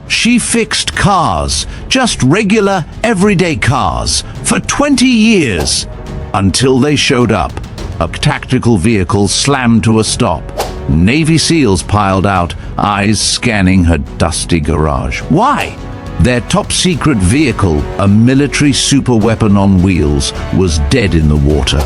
She fixed cars, just regular, everyday cars, for 20 years, until they showed up. A tactical vehicle slammed to a stop. Navy SEALs piled out, eyes scanning her dusty garage. Why? Their top-secret vehicle, a military superweapon on wheels, was dead in the water.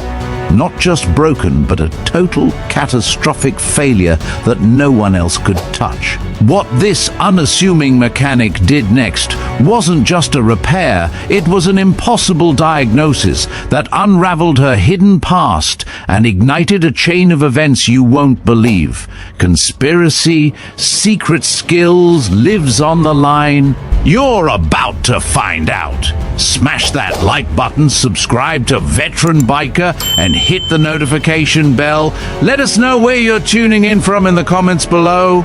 Not just broken, but a total catastrophic failure that no one else could touch. What this unassuming mechanic did next wasn't just a repair, it was an impossible diagnosis that unraveled her hidden past and ignited a chain of events you won't believe. Conspiracy, secret skills, lives on the line. You're about to find out. Smash that like button, subscribe to Veteranbiker, and hit the notification bell. Let us know where you're tuning in from in the comments below.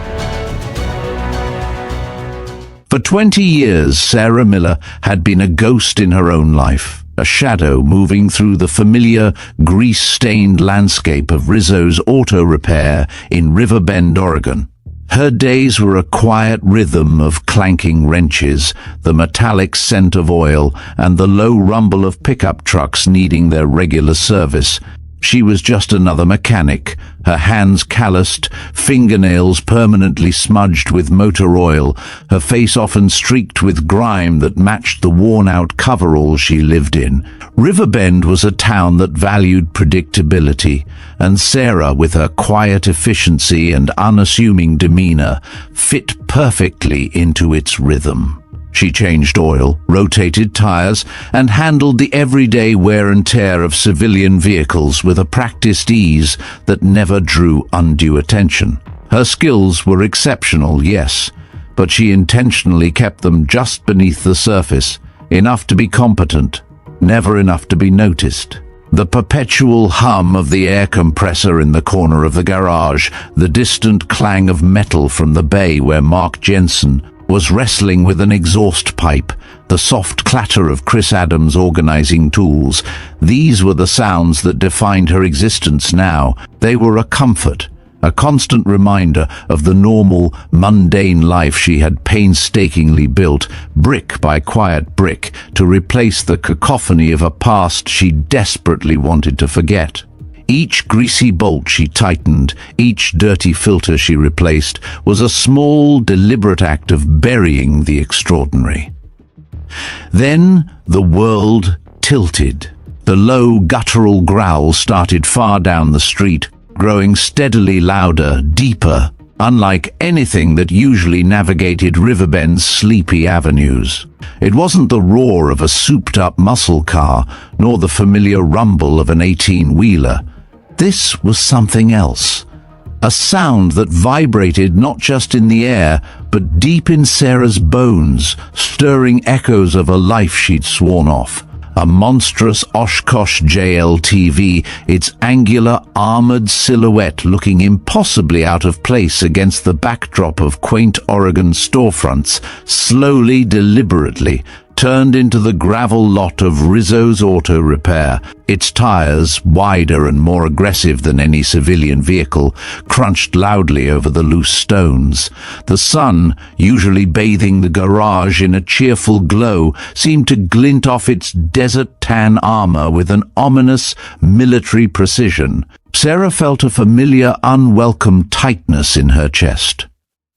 For 20 years, Sarah Miller had been a ghost in her own life, a shadow moving through the familiar, grease-stained landscape of Rizzo's auto repair in River Bend, Oregon. Her days were a quiet rhythm of clanking wrenches, the metallic scent of oil, and the low rumble of pickup trucks needing their regular service. She was just another mechanic, her hands calloused, fingernails permanently smudged with motor oil, her face often streaked with grime that matched the worn-out coverall she lived in. Riverbend was a town that valued predictability, and Sarah, with her quiet efficiency and unassuming demeanor, fit perfectly into its rhythm. She changed oil, rotated tires, and handled the everyday wear and tear of civilian vehicles with a practiced ease that never drew undue attention. Her skills were exceptional, yes, but she intentionally kept them just beneath the surface, enough to be competent, never enough to be noticed. The perpetual hum of the air compressor in the corner of the garage, the distant clang of metal from the bay where Mark Jensen was wrestling with an exhaust pipe, the soft clatter of Chris Adams' organizing tools. These were the sounds that defined her existence now. They were a comfort, a constant reminder of the normal, mundane life she had painstakingly built, brick by quiet brick, to replace the cacophony of a past she desperately wanted to forget. Each greasy bolt she tightened, each dirty filter she replaced, was a small, deliberate act of burying the extraordinary. Then the world tilted. The low, guttural growl started far down the street, growing steadily louder, deeper, unlike anything that usually navigated Riverbend's sleepy avenues. It wasn't the roar of a souped-up muscle car, nor the familiar rumble of an 18-wheeler. This was something else. A sound that vibrated not just in the air, but deep in Sarah's bones, stirring echoes of a life she'd sworn off. A monstrous Oshkosh JLTV, its angular, armored silhouette looking impossibly out of place against the backdrop of quaint Oregon storefronts, slowly, deliberately, turned into the gravel lot of Rizzo's auto repair. Its tires, wider and more aggressive than any civilian vehicle, crunched loudly over the loose stones. The sun, usually bathing the garage in a cheerful glow, seemed to glint off its desert-tan armor with an ominous, military precision. Sarah felt a familiar, unwelcome tightness in her chest.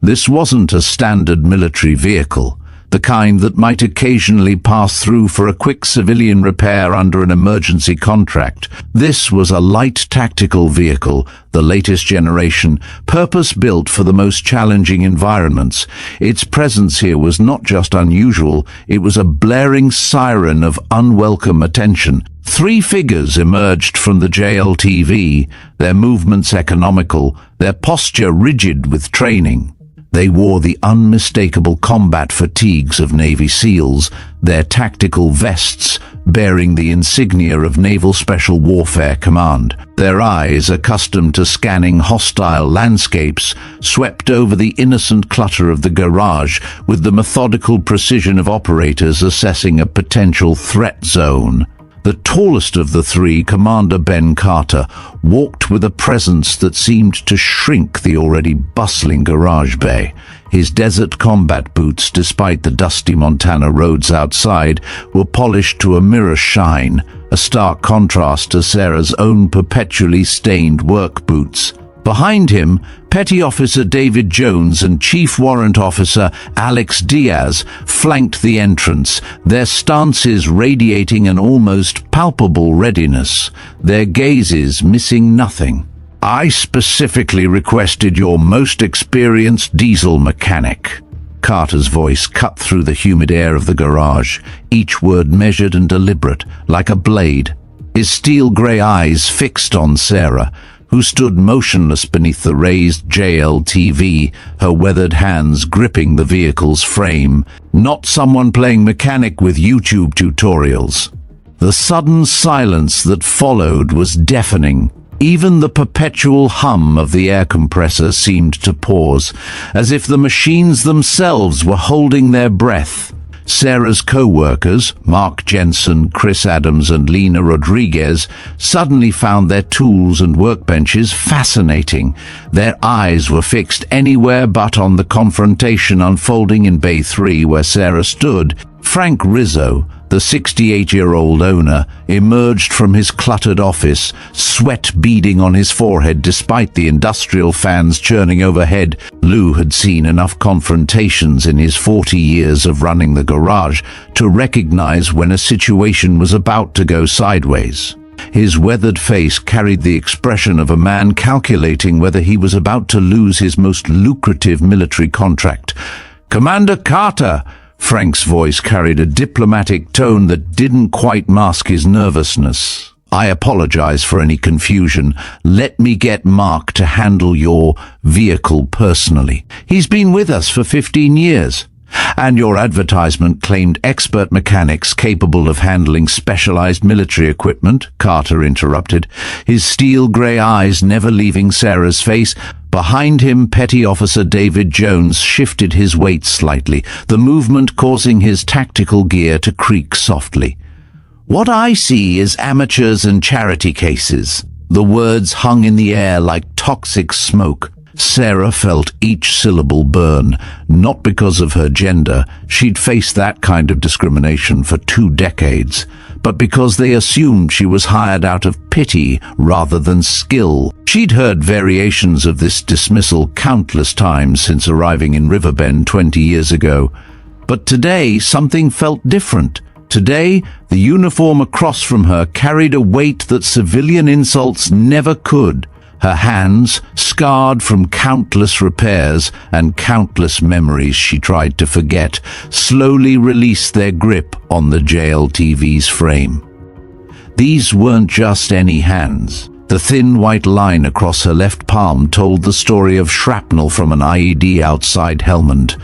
This wasn't a standard military vehicle, the kind that might occasionally pass through for a quick civilian repair under an emergency contract. This was a light tactical vehicle, the latest generation, purpose-built for the most challenging environments. Its presence here was not just unusual, it was a blaring siren of unwelcome attention. 3 figures emerged from the JLTV, their movements economical, their posture rigid with training. They wore the unmistakable combat fatigues of Navy SEALs, their tactical vests bearing the insignia of Naval Special Warfare Command. Their eyes, accustomed to scanning hostile landscapes, swept over the innocent clutter of the garage with the methodical precision of operators assessing a potential threat zone. The tallest of the 3, Commander Ben Carter, walked with a presence that seemed to shrink the already bustling garage bay. His desert combat boots, despite the dusty Montana roads outside, were polished to a mirror shine, a stark contrast to Sarah's own perpetually stained work boots. Behind him, Petty Officer David Jones and Chief Warrant Officer Alex Diaz flanked the entrance, their stances radiating an almost palpable readiness, their gazes missing nothing. "I specifically requested your most experienced diesel mechanic." Carter's voice cut through the humid air of the garage, each word measured and deliberate, like a blade. His steel-grey eyes fixed on Sarah, who stood motionless beneath the raised JLTV, her weathered hands gripping the vehicle's frame, not someone playing mechanic with YouTube tutorials. The sudden silence that followed was deafening. Even the perpetual hum of the air compressor seemed to pause, as if the machines themselves were holding their breath. Sarah's co-workers, Mark Jensen, Chris Adams and Lena Rodriguez, suddenly found their tools and workbenches fascinating. Their eyes were fixed anywhere but on the confrontation unfolding in Bay 3 where Sarah stood. Frank Rizzo, the 68-year-old owner, emerged from his cluttered office, sweat beading on his forehead despite the industrial fans churning overhead. Lou had seen enough confrontations in his 40 years of running the garage to recognize when a situation was about to go sideways. His weathered face carried the expression of a man calculating whether he was about to lose his most lucrative military contract. "Commander Carter!" Frank's voice carried a diplomatic tone that didn't quite mask his nervousness. "I apologize for any confusion. Let me get Mark to handle your vehicle personally. He's been with us for 15 years. And your advertisement claimed expert mechanics capable of handling specialized military equipment," Carter interrupted, his steel-grey eyes never leaving Sarah's face. Behind him, Petty Officer David Jones shifted his weight slightly, the movement causing his tactical gear to creak softly. "What I see is amateurs and charity cases." The words hung in the air like toxic smoke. Sarah felt each syllable burn, not because of her gender. She'd faced that kind of discrimination for 2 decades, but because they assumed she was hired out of pity rather than skill. She'd heard variations of this dismissal countless times since arriving in Riverbend 20 years ago. But today, something felt different. Today, the uniform across from her carried a weight that civilian insults never could. Her hands, scarred from countless repairs and countless memories she tried to forget, slowly released their grip on the JLTV's frame. These weren't just any hands. The thin white line across her left palm told the story of shrapnel from an IED outside Helmand.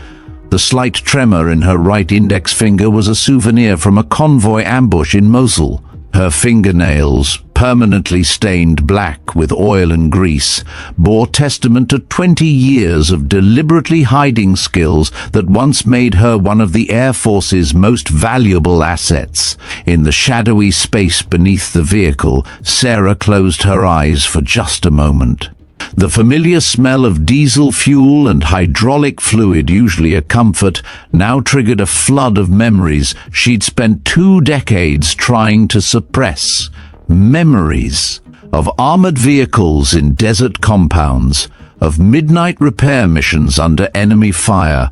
The slight tremor in her right index finger was a souvenir from a convoy ambush in Mosul. Her fingernails, permanently stained black with oil and grease, bore testament to 20 years of deliberately hiding skills that once made her one of the Air Force's most valuable assets. In the shadowy space beneath the vehicle, Sarah closed her eyes for just a moment. The familiar smell of diesel fuel and hydraulic fluid, usually a comfort, now triggered a flood of memories she'd spent 2 decades trying to suppress. Memories of armored vehicles in desert compounds, of midnight repair missions under enemy fire,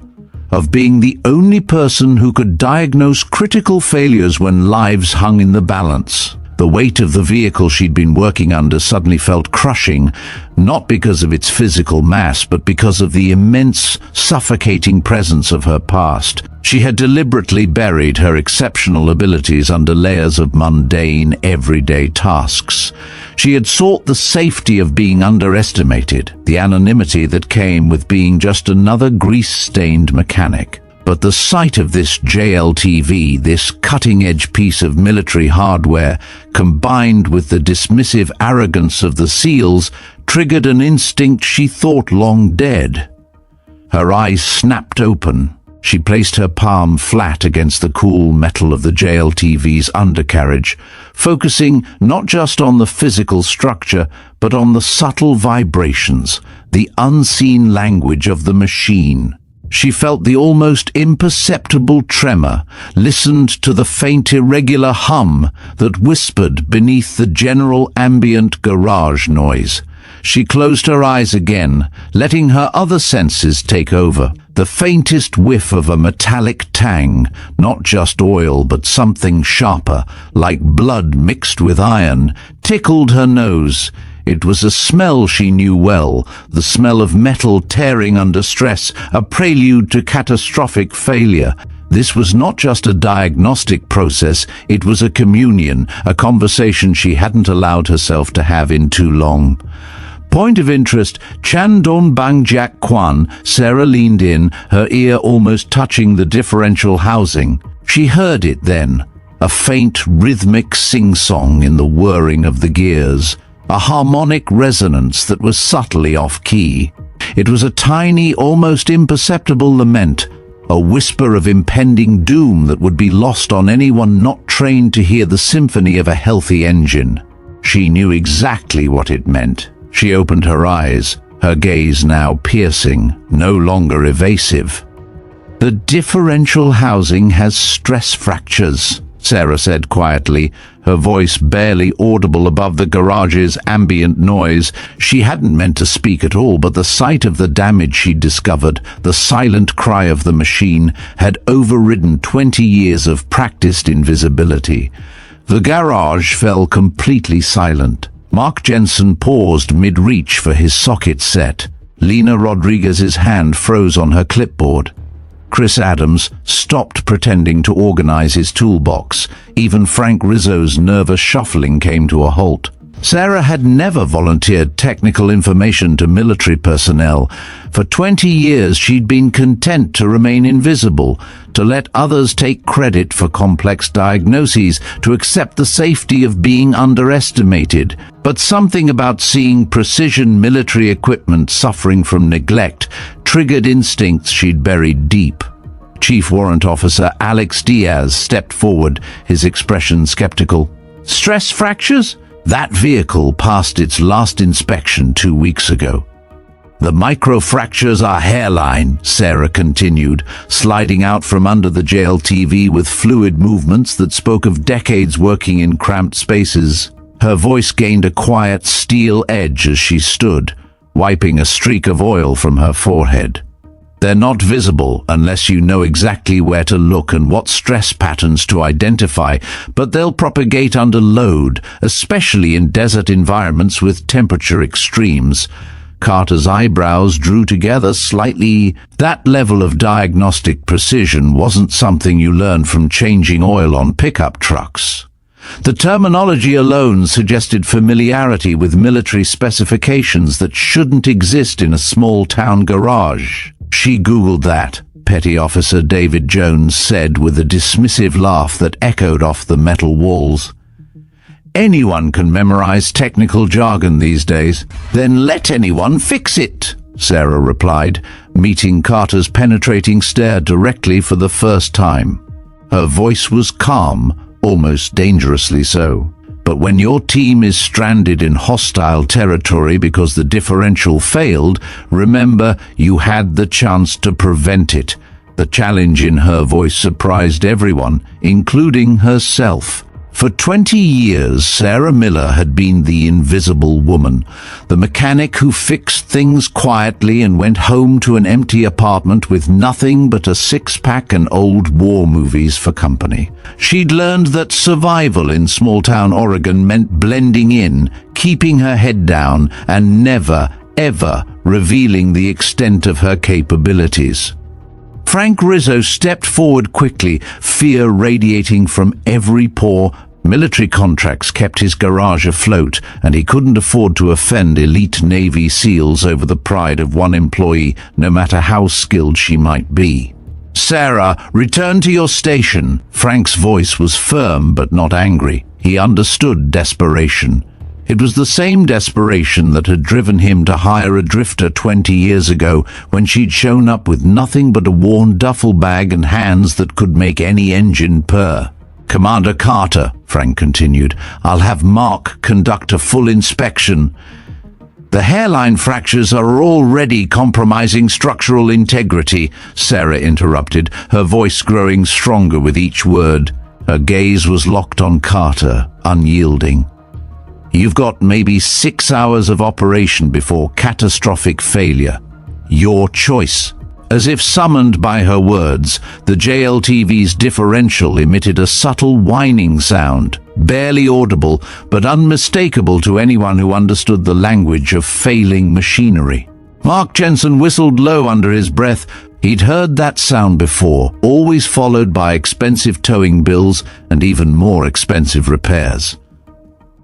of being the only person who could diagnose critical failures when lives hung in the balance. The weight of the vehicle she'd been working under suddenly felt crushing, not because of its physical mass, but because of the immense, suffocating presence of her past. She had deliberately buried her exceptional abilities under layers of mundane, everyday tasks. She had sought the safety of being underestimated, the anonymity that came with being just another grease-stained mechanic. But the sight of this JLTV, this cutting-edge piece of military hardware, combined with the dismissive arrogance of the SEALs, triggered an instinct she thought long dead. Her eyes snapped open. She placed her palm flat against the cool metal of the JLTV's undercarriage, focusing not just on the physical structure, but on the subtle vibrations, the unseen language of the machine. She felt the almost imperceptible tremor, listened to the faint irregular hum that whispered beneath the general ambient garage noise. She closed her eyes again, letting her other senses take over. The faintest whiff of a metallic tang, not just oil but something sharper, like blood mixed with iron, tickled her nose. It was a smell she knew well, the smell of metal tearing under stress, a prelude to catastrophic failure. This was not just a diagnostic process, it was a communion, a conversation she hadn't allowed herself to have in too long. Point of interest, Chan Don Bang Jak Kwan. Sarah leaned in, her ear almost touching the differential housing. She heard it then, a faint rhythmic sing-song in the whirring of the gears. A harmonic resonance that was subtly off-key. It was a tiny, almost imperceptible lament, a whisper of impending doom that would be lost on anyone not trained to hear the symphony of a healthy engine. She knew exactly what it meant. She opened her eyes, her gaze now piercing, no longer evasive. "The differential housing has stress fractures," Sarah said quietly, her voice barely audible above the garage's ambient noise. She hadn't meant to speak at all, but the sight of the damage she'd discovered, the silent cry of the machine, had overridden 20 years of practiced invisibility. The garage fell completely silent. Mark Jensen paused mid-reach for his socket set. Lena Rodriguez's hand froze on her clipboard. Chris Adams stopped pretending to organize his toolbox. Even Frank Rizzo's nervous shuffling came to a halt. Sarah had never volunteered technical information to military personnel. For 20 years she'd been content to remain invisible, to let others take credit for complex diagnoses, to accept the safety of being underestimated. But something about seeing precision military equipment suffering from neglect triggered instincts she'd buried deep. Chief Warrant Officer Alex Diaz stepped forward, his expression skeptical. "Stress fractures? That vehicle passed its last inspection 2 weeks ago." "The microfractures are hairline," Sarah continued, sliding out from under the JLTV with fluid movements that spoke of decades working in cramped spaces. Her voice gained a quiet steel edge as she stood, wiping a streak of oil from her forehead. "They're not visible unless you know exactly where to look and what stress patterns to identify, but they'll propagate under load, especially in desert environments with temperature extremes." Carter's eyebrows drew together slightly. That level of diagnostic precision wasn't something you learned from changing oil on pickup trucks. The terminology alone suggested familiarity with military specifications that shouldn't exist in a small-town garage. She Googled that, Petty Officer David Jones said with a dismissive laugh that echoed off the metal walls. "Anyone can memorize technical jargon these days." "Then let anyone fix it," Sarah replied, meeting Carter's penetrating stare directly for the first time. Her voice was calm, almost dangerously so. "But when your team is stranded in hostile territory because the differential failed, remember you had the chance to prevent it." The challenge in her voice surprised everyone, including herself. For 20 years, Sarah Miller had been the invisible woman, the mechanic who fixed things quietly and went home to an empty apartment with nothing but a six-pack and old war movies for company. She'd learned that survival in small-town Oregon meant blending in, keeping her head down, and never, ever revealing the extent of her capabilities. Frank Rizzo stepped forward quickly, fear radiating from every pore. Military contracts kept his garage afloat, and he couldn't afford to offend elite Navy SEALs over the pride of one employee, no matter how skilled she might be. "Sarah, return to your station." Frank's voice was firm but not angry. He understood desperation. It was the same desperation that had driven him to hire a drifter 20 years ago, when she'd shown up with nothing but a worn duffel bag and hands that could make any engine purr. "Commander Carter," Frank continued, "I'll have Mark conduct a full inspection." "The hairline fractures are already compromising structural integrity," Sarah interrupted, her voice growing stronger with each word. Her gaze was locked on Carter, unyielding. "You've got maybe 6 hours of operation before catastrophic failure. Your choice." As if summoned by her words, the JLTV's differential emitted a subtle whining sound, barely audible but unmistakable to anyone who understood the language of failing machinery. Mark Jensen whistled low under his breath. He'd heard that sound before, always followed by expensive towing bills and even more expensive repairs.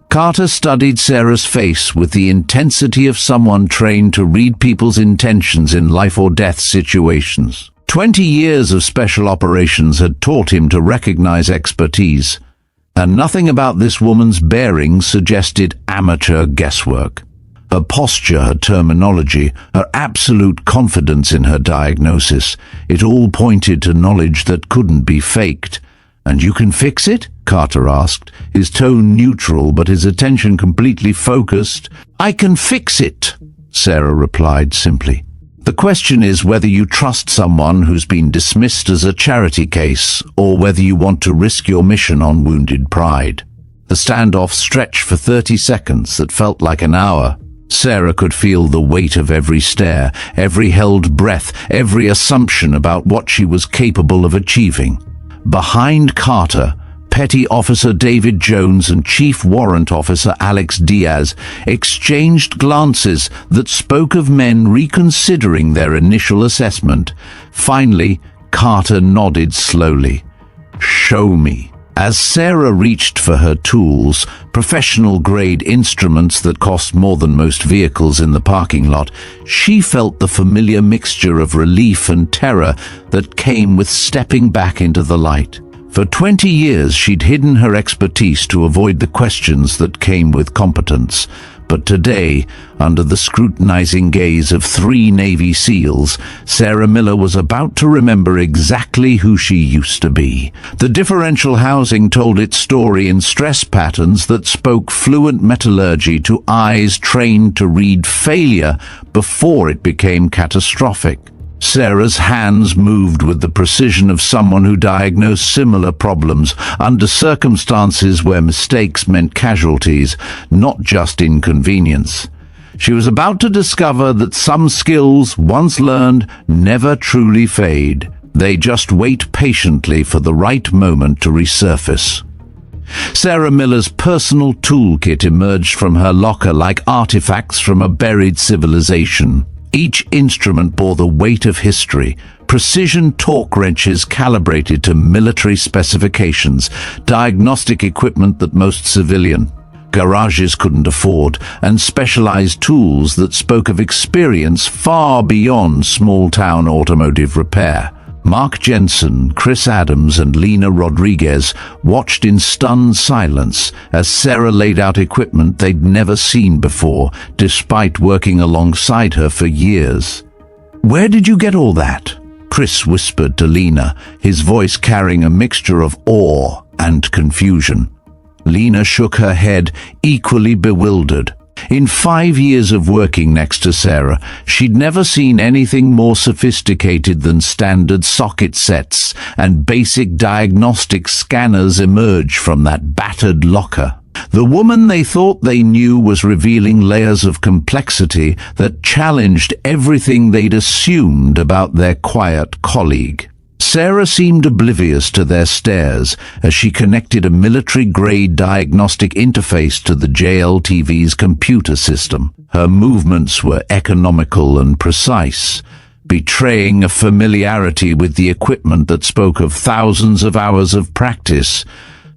Carter studied Sarah's face with the intensity of someone trained to read people's intentions in life-or-death situations. 20 years of special operations had taught him to recognize expertise, and nothing about this woman's bearing suggested amateur guesswork. Her posture, her terminology, her absolute confidence in her diagnosis, it all pointed to knowledge that couldn't be faked. "And you can fix it?" Carter asked, his tone neutral but his attention completely focused. "I can fix it," Sarah replied simply. "The question is whether you trust someone who's been dismissed as a charity case, or whether you want to risk your mission on wounded pride." The standoff stretched for 30 seconds that felt like an hour. Sarah could feel the weight of every stare, every held breath, every assumption about what she was capable of achieving. Behind Carter, Petty Officer David Jones and Chief Warrant Officer Alex Diaz exchanged glances that spoke of men reconsidering their initial assessment. Finally, Carter nodded slowly. "Show me." As Sarah reached for her tools, professional-grade instruments that cost more than most vehicles in the parking lot, she felt the familiar mixture of relief and terror that came with stepping back into the light. For 20 years she'd hidden her expertise to avoid the questions that came with competence. But today, under the scrutinizing gaze of 3 Navy SEALs, Sarah Miller was about to remember exactly who she used to be. The differential housing told its story in stress patterns that spoke fluent metallurgy to eyes trained to read failure before it became catastrophic. Sarah's hands moved with the precision of someone who diagnosed similar problems under circumstances where mistakes meant casualties, not just inconvenience. She was about to discover that some skills, once learned, never truly fade. They just wait patiently for the right moment to resurface. Sarah Miller's personal toolkit emerged from her locker like artifacts from a buried civilization. Each instrument bore the weight of history, precision torque wrenches calibrated to military specifications, diagnostic equipment that most civilian garages couldn't afford, and specialized tools that spoke of experience far beyond small-town automotive repair. Mark Jensen, Chris Adams, and Lena Rodriguez watched in stunned silence as Sarah laid out equipment they'd never seen before, despite working alongside her for years. "Where did you get all that?" Chris whispered to Lena, his voice carrying a mixture of awe and confusion. Lena shook her head, equally bewildered. In 5 years of working next to Sarah, she'd never seen anything more sophisticated than standard socket sets and basic diagnostic scanners emerge from that battered locker. The woman they thought they knew was revealing layers of complexity that challenged everything they'd assumed about their quiet colleague. Sarah seemed oblivious to their stares as she connected a military-grade diagnostic interface to the JLTV's computer system. Her movements were economical and precise, betraying a familiarity with the equipment that spoke of thousands of hours of practice.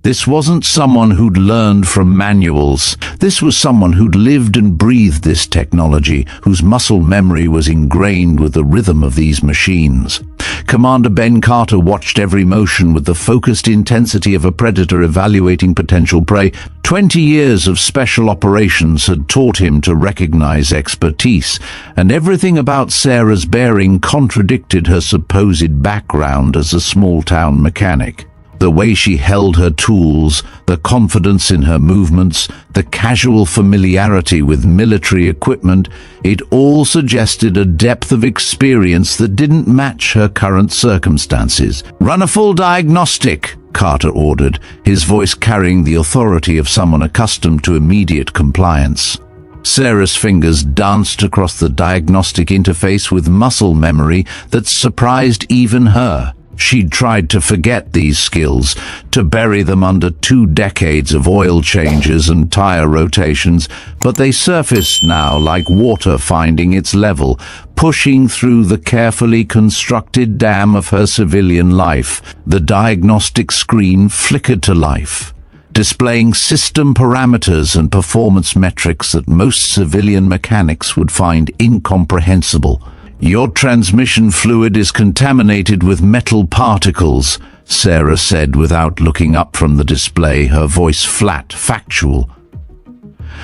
This wasn't someone who'd learned from manuals. This was someone who'd lived and breathed this technology, whose muscle memory was ingrained with the rhythm of these machines. Commander Ben Carter watched every motion with the focused intensity of a predator evaluating potential prey. 20 years of special operations had taught him to recognize expertise, and everything about Sarah's bearing contradicted her supposed background as a small-town mechanic. The way she held her tools, the confidence in her movements, the casual familiarity with military equipment, it all suggested a depth of experience that didn't match her current circumstances. "Run a full diagnostic," Carter ordered, his voice carrying the authority of someone accustomed to immediate compliance. Sarah's fingers danced across the diagnostic interface with muscle memory that surprised even her. She'd tried to forget these skills, to bury them under 2 decades of oil changes and tire rotations, but they surfaced now like water finding its level, pushing through the carefully constructed dam of her civilian life. The diagnostic screen flickered to life, displaying system parameters and performance metrics that most civilian mechanics would find incomprehensible. "Your transmission fluid is contaminated with metal particles," Sarah said without looking up from the display, her voice flat, factual.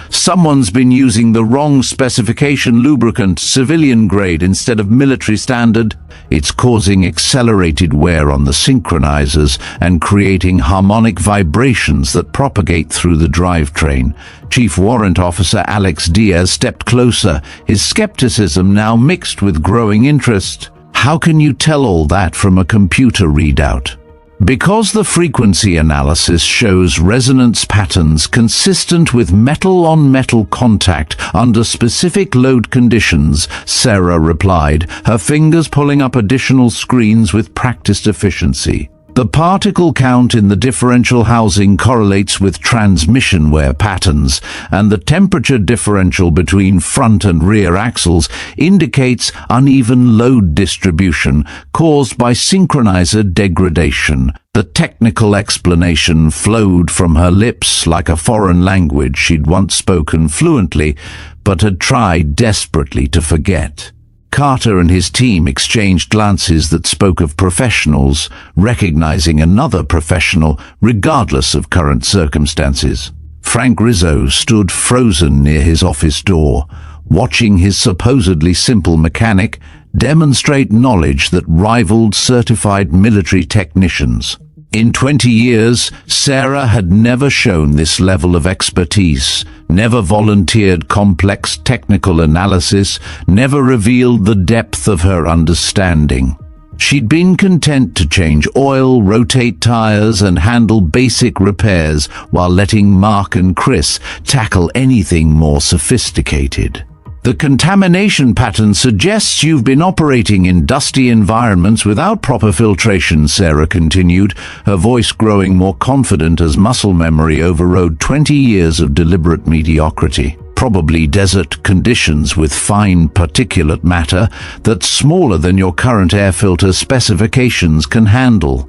"Someone's been using the wrong specification lubricant, civilian grade instead of military standard. It's causing accelerated wear on the synchronizers and creating harmonic vibrations that propagate through the drivetrain." Chief Warrant Officer Alex Diaz stepped closer, his skepticism now mixed with growing interest. "How can you tell all that from a computer readout?" "Because the frequency analysis shows resonance patterns consistent with metal-on-metal contact under specific load conditions," Sarah replied, her fingers pulling up additional screens with practiced efficiency. "The particle count in the differential housing correlates with transmission wear patterns, and the temperature differential between front and rear axles indicates uneven load distribution caused by synchronizer degradation." The technical explanation flowed from her lips like a foreign language she'd once spoken fluently, but had tried desperately to forget. Carter and his team exchanged glances that spoke of professionals, recognizing another professional regardless of current circumstances. Frank Rizzo stood frozen near his office door, watching his supposedly simple mechanic demonstrate knowledge that rivaled certified military technicians. In 20 years, Sarah had never shown this level of expertise, never volunteered complex technical analysis, never revealed the depth of her understanding. She'd been content to change oil, rotate tires, and handle basic repairs while letting Mark and Chris tackle anything more sophisticated. "The contamination pattern suggests you've been operating in dusty environments without proper filtration," Sarah continued, her voice growing more confident as muscle memory overrode 20 years of deliberate mediocrity. "Probably desert conditions with fine particulate matter that's smaller than your current air filter specifications can handle."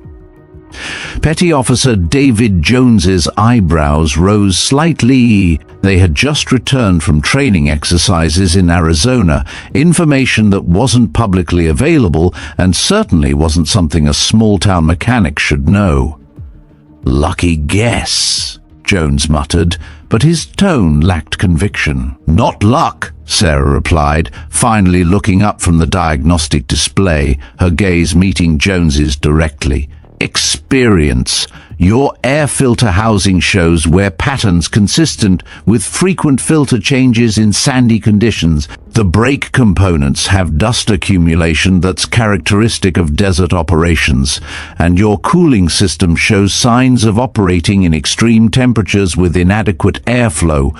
Petty Officer David Jones's eyebrows rose slightly. They had just returned from training exercises in Arizona, information that wasn't publicly available and certainly wasn't something a small-town mechanic should know. "Lucky guess," Jones muttered, but his tone lacked conviction. "Not luck," Sarah replied, finally looking up from the diagnostic display, her gaze meeting Jones's directly. "Experience. Your air filter housing shows wear patterns consistent with frequent filter changes in sandy conditions. The brake components have dust accumulation that's characteristic of desert operations, and your cooling system shows signs of operating in extreme temperatures with inadequate airflow,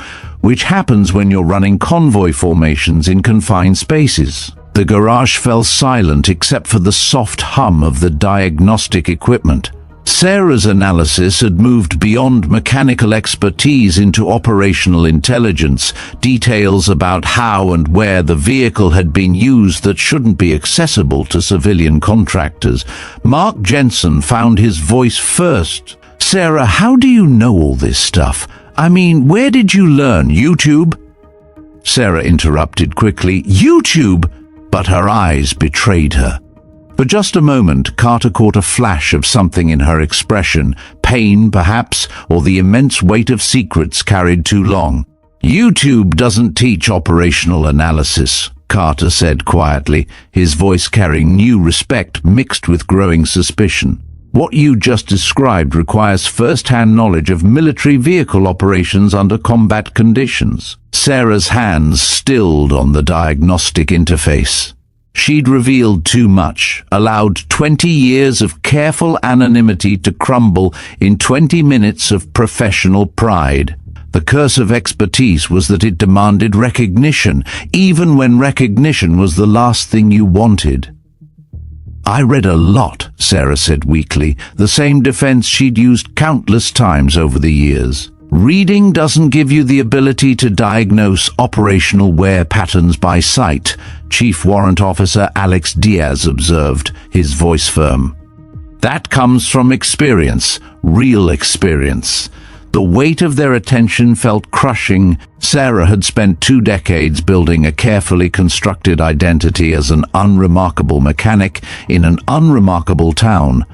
which happens when you're running convoy formations in confined spaces." The garage fell silent except for the soft hum of the diagnostic equipment. Sarah's analysis had moved beyond mechanical expertise into operational intelligence, details about how and where the vehicle had been used that shouldn't be accessible to civilian contractors. Mark Jensen found his voice first. "Sarah, how do you know all this stuff? I mean, where did you learn? YouTube?" Sarah interrupted quickly. "YouTube?" But her eyes betrayed her. For just a moment, Carter caught a flash of something in her expression, pain perhaps, or the immense weight of secrets carried too long. "YouTube doesn't teach operational analysis," Carter said quietly, his voice carrying new respect mixed with growing suspicion. What you just described requires first-hand knowledge of military vehicle operations under combat conditions. Sarah's hands stilled on the diagnostic interface. She'd revealed too much, allowed 20 years of careful anonymity to crumble in 20 minutes of professional pride. The curse of expertise was that it demanded recognition, even when recognition was the last thing you wanted. "I read a lot," Sarah said weakly, the same defense she'd used countless times over the years. "Reading doesn't give you the ability to diagnose operational wear patterns by sight," Chief Warrant Officer Alex Diaz observed, his voice firm. "That comes from experience, real experience." The weight of their attention felt crushing. Sarah had spent 2 decades building a carefully constructed identity as an unremarkable mechanic in an unremarkable town,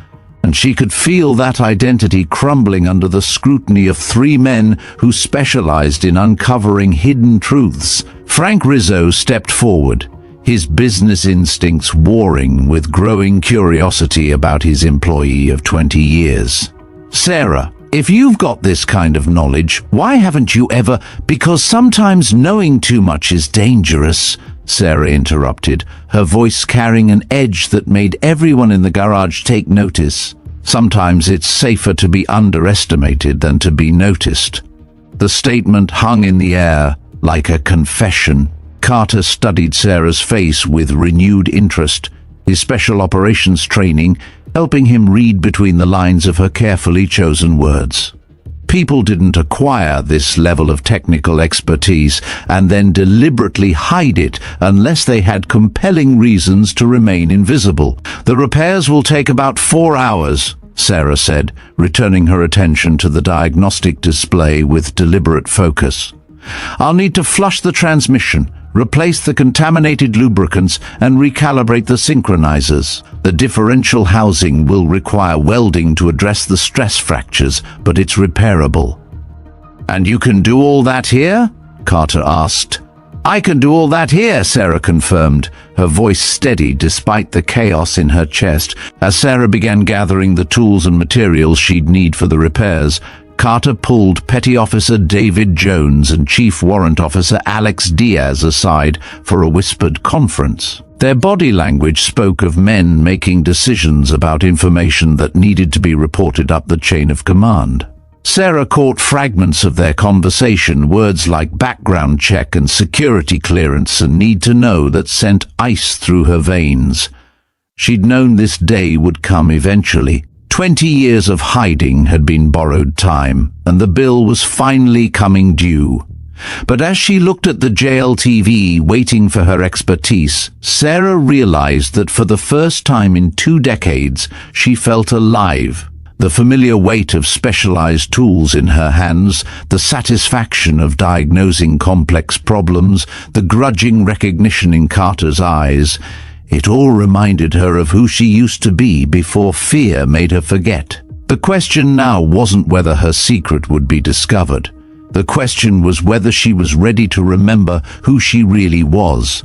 and she could feel that identity crumbling under the scrutiny of 3 men who specialized in uncovering hidden truths. Frank Rizzo stepped forward, his business instincts warring with growing curiosity about his employee of 20 years. "Sarah, if you've got this kind of knowledge, why haven't you ever—" "Because sometimes knowing too much is dangerous," Sarah interrupted, her voice carrying an edge that made everyone in the garage take notice. "Sometimes it's safer to be underestimated than to be noticed." The statement hung in the air like a confession. Carter studied Sarah's face with renewed interest, his special operations training helping him read between the lines of her carefully chosen words. People didn't acquire this level of technical expertise and then deliberately hide it unless they had compelling reasons to remain invisible. "The repairs will take about 4 hours, Sarah said, returning her attention to the diagnostic display with deliberate focus. "I'll need to flush the transmission, replace the contaminated lubricants, and recalibrate the synchronizers. The differential housing will require welding to address the stress fractures, but it's repairable." "And you can do all that here?" Carter asked. "I can do all that here," Sarah confirmed, her voice steady despite the chaos in her chest. As Sarah began gathering the tools and materials she'd need for the repairs, Carter pulled Petty Officer David Jones and Chief Warrant Officer Alex Diaz aside for a whispered conference. Their body language spoke of men making decisions about information that needed to be reported up the chain of command. Sarah caught fragments of their conversation, words like background check and security clearance and need to know that sent ice through her veins. She'd known this day would come eventually. 20 years of hiding had been borrowed time, and the bill was finally coming due. But as she looked at the JLTV waiting for her expertise, Sarah realized that for the first time in 2 decades, she felt alive. The familiar weight of specialized tools in her hands, the satisfaction of diagnosing complex problems, the grudging recognition in Carter's eyes, it all reminded her of who she used to be before fear made her forget. The question now wasn't whether her secret would be discovered. The question was whether she was ready to remember who she really was.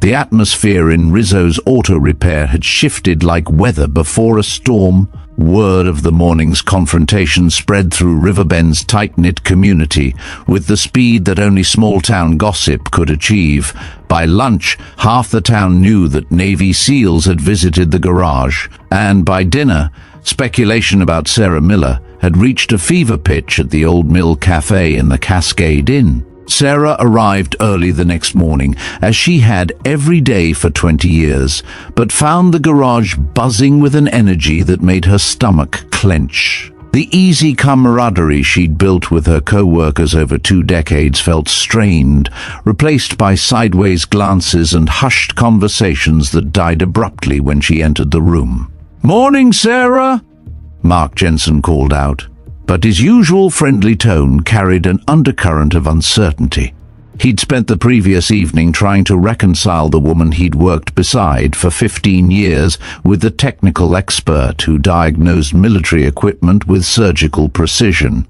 The atmosphere in Rizzo's auto repair had shifted like weather before a storm. Word of the morning's confrontation spread through Riverbend's tight-knit community with the speed that only small-town gossip could achieve. By lunch, half the town knew that Navy SEALs had visited the garage, and by dinner, speculation about Sarah Miller had reached a fever pitch at the Old Mill Cafe in the Cascade Inn. Sarah arrived early the next morning, as she had every day for 20 years, but found the garage buzzing with an energy that made her stomach clench. The easy camaraderie she'd built with her co-workers over 2 decades felt strained, replaced by sideways glances and hushed conversations that died abruptly when she entered the room. "Morning, Sarah," Mark Jensen called out, but his usual friendly tone carried an undercurrent of uncertainty. He'd spent the previous evening trying to reconcile the woman he'd worked beside for 15 years with the technical expert who diagnosed military equipment with surgical precision.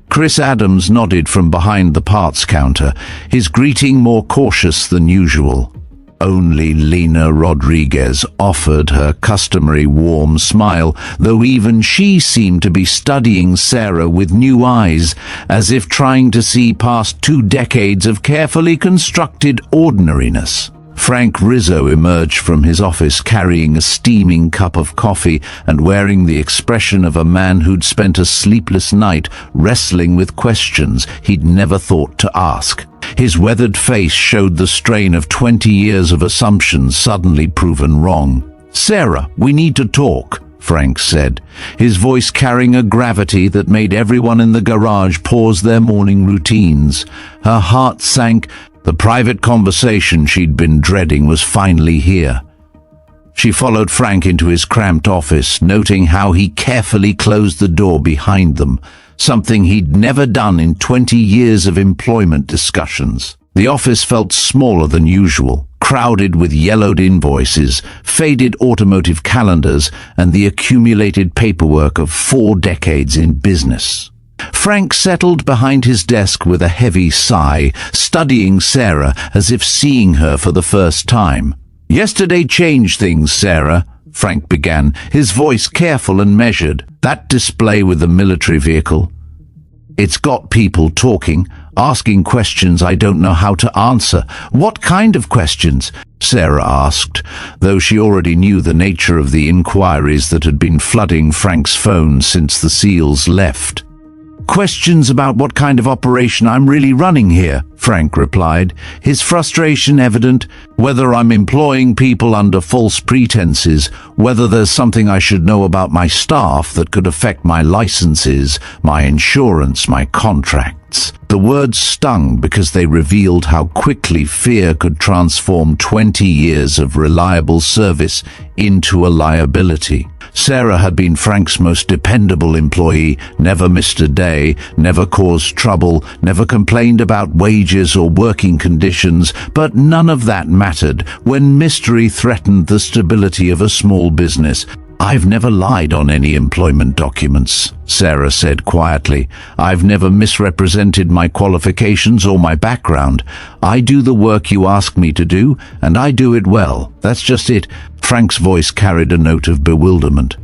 Chris Adams nodded from behind the parts counter, his greeting more cautious than usual. Only Lena Rodriguez offered her customary warm smile, though even she seemed to be studying Sarah with new eyes, as if trying to see past 2 decades of carefully constructed ordinariness. Frank Rizzo emerged from his office carrying a steaming cup of coffee and wearing the expression of a man who'd spent a sleepless night wrestling with questions he'd never thought to ask. His weathered face showed the strain of 20 years of assumptions suddenly proven wrong. "Sarah, we need to talk," Frank said, his voice carrying a gravity that made everyone in the garage pause their morning routines. Her heart sank. The private conversation she'd been dreading was finally here. She followed Frank into his cramped office, noting how he carefully closed the door behind them, something he'd never done in 20 years of employment discussions. The office felt smaller than usual, crowded with yellowed invoices, faded automotive calendars, and the accumulated paperwork of 4 decades in business. Frank settled behind his desk with a heavy sigh, studying Sarah as if seeing her for the first time. "Yesterday changed things, Sarah," Frank began, his voice careful and measured. "That display with the military vehicle. It's got people talking, asking questions I don't know how to answer." "What kind of questions?" Sarah asked, though she already knew the nature of the inquiries that had been flooding Frank's phone since the SEALs left. "Questions about what kind of operation I'm really running here," Frank replied, his frustration evident. "Whether I'm employing people under false pretenses, whether there's something I should know about my staff that could affect my licenses, my insurance, my contracts." The words stung because they revealed how quickly fear could transform 20 years of reliable service into a liability. Sarah had been Frank's most dependable employee, never missed a day, never caused trouble, never complained about wages or working conditions, but none of that mattered when mystery threatened the stability of a small business. "I've never lied on any employment documents," Sarah said quietly. "I've never misrepresented my qualifications or my background. I do the work you ask me to do, and I do it well. That's just it." Frank's voice carried a note of bewilderment.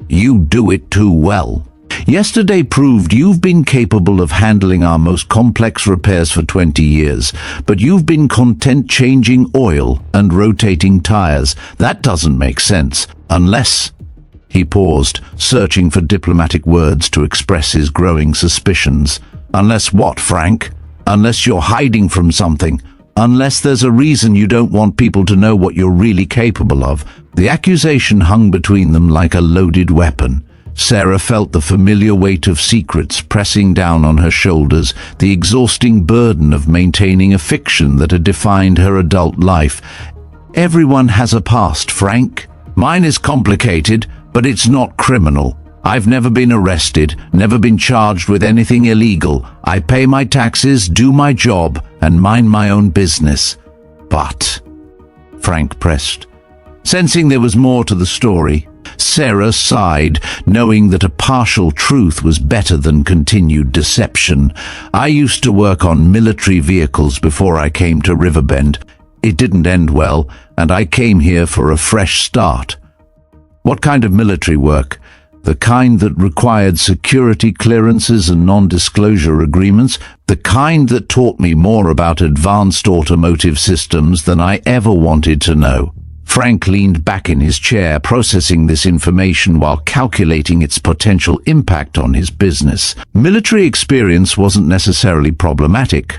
"You do it too well. Yesterday proved you've been capable of handling our most complex repairs for 20 years, but you've been content changing oil and rotating tires. That doesn't make sense. Unless—" He paused, searching for diplomatic words to express his growing suspicions. "Unless what, Frank? Unless you're hiding from something. Unless there's a reason you don't want people to know what you're really capable of." The accusation hung between them like a loaded weapon. Sarah felt the familiar weight of secrets pressing down on her shoulders, the exhausting burden of maintaining a fiction that had defined her adult life. "Everyone has a past, Frank. Mine is complicated, but it's not criminal. I've never been arrested, never been charged with anything illegal. I pay my taxes, do my job, and mind my own business." "But—" Frank pressed, sensing there was more to the story. Sarah sighed, knowing that a partial truth was better than continued deception. "I used to work on military vehicles before I came to Riverbend. It didn't end well, and I came here for a fresh start." "What kind of military work?" "The kind that required security clearances and non-disclosure agreements, the kind that taught me more about advanced automotive systems than I ever wanted to know." Frank leaned back in his chair, processing this information while calculating its potential impact on his business. Military experience wasn't necessarily problematic,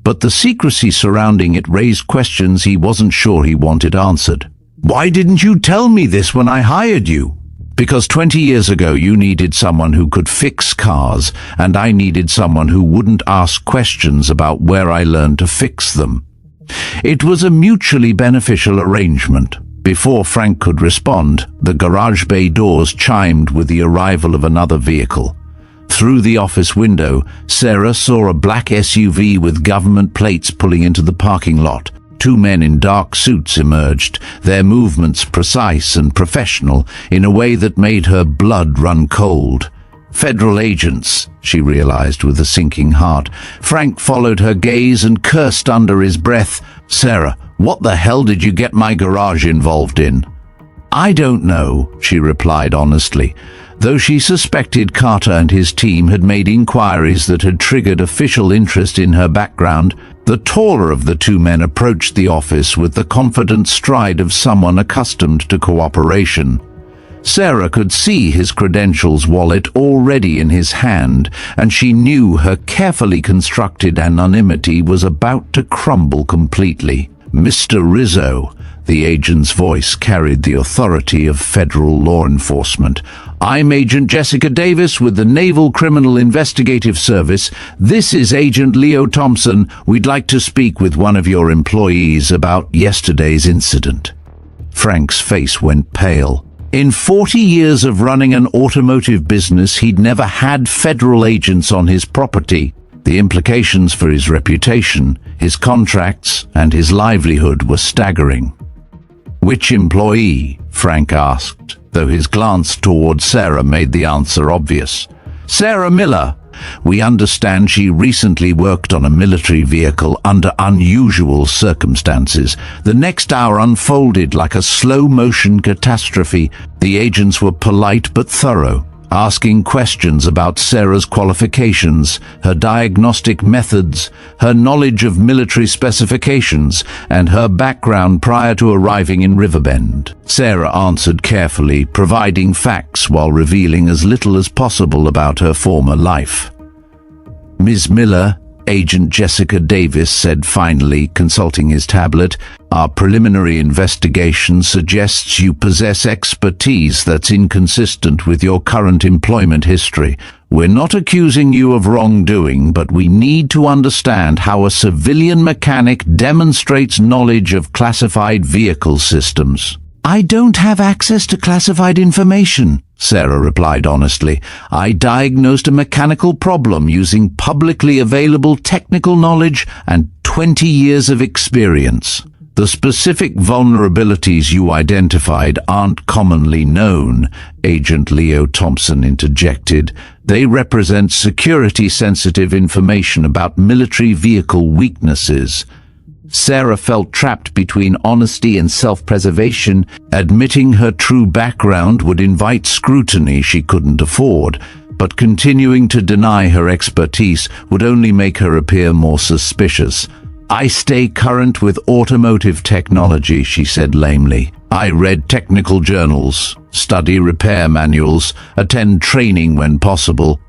but the secrecy surrounding it raised questions he wasn't sure he wanted answered. "Why didn't you tell me this when I hired you?" "Because 20 years ago you needed someone who could fix cars, and I needed someone who wouldn't ask questions about where I learned to fix them. It was a mutually beneficial arrangement." Before Frank could respond, the garage bay doors chimed with the arrival of another vehicle. Through the office window, Sarah saw a black SUV with government plates pulling into the parking lot. 2 men in dark suits emerged, their movements precise and professional in a way that made her blood run cold. "Federal agents," she realized with a sinking heart. Frank followed her gaze and cursed under his breath. "Sarah, "What the hell did you get my garage involved in?" "I don't know," she replied honestly, though she suspected Carter and his team had made inquiries that had triggered official interest in her background. The taller of the two men approached the office with the confident stride of someone accustomed to cooperation. Sarah could see his credentials wallet already in his hand, and she knew her carefully constructed anonymity was about to crumble completely. "Mr. Rizzo," the agent's voice carried the authority of federal law enforcement. "I'm Agent Jessica Davis with the Naval Criminal Investigative Service. This is Agent Leo Thompson. We'd like to speak with one of your employees about yesterday's incident." Frank's face went pale. In 40 years of running an automotive business, he'd never had federal agents on his property. The implications for his reputation, his contracts, and his livelihood were staggering. "Which employee?" Frank asked, though his glance toward Sarah made the answer obvious. "Sarah Miller. We understand she recently worked on a military vehicle under unusual circumstances. The next hour unfolded like a slow-motion catastrophe. The agents were polite but thorough, asking questions about Sarah's qualifications, her diagnostic methods, her knowledge of military specifications, and her background prior to arriving in Riverbend. Sarah answered carefully, providing facts while revealing as little as possible about her former life. "Ms. Miller," Agent Jessica Davis said finally, consulting his tablet, "our preliminary investigation suggests you possess expertise that's inconsistent with your current employment history. We're not accusing you of wrongdoing, but we need to understand how a civilian mechanic demonstrates knowledge of classified vehicle systems." "I don't have access to classified information," Sarah replied honestly. "I diagnosed a mechanical problem using publicly available technical knowledge and 20 years of experience. The specific vulnerabilities you identified aren't commonly known," Agent Leo Thompson interjected. "They represent security-sensitive information about military vehicle weaknesses." Sarah felt trapped between honesty and self-preservation. Admitting her true background would invite scrutiny she couldn't afford, but continuing to deny her expertise would only make her appear more suspicious. "I stay current with automotive technology," she said lamely. "I read technical journals, study repair manuals, attend training when possible."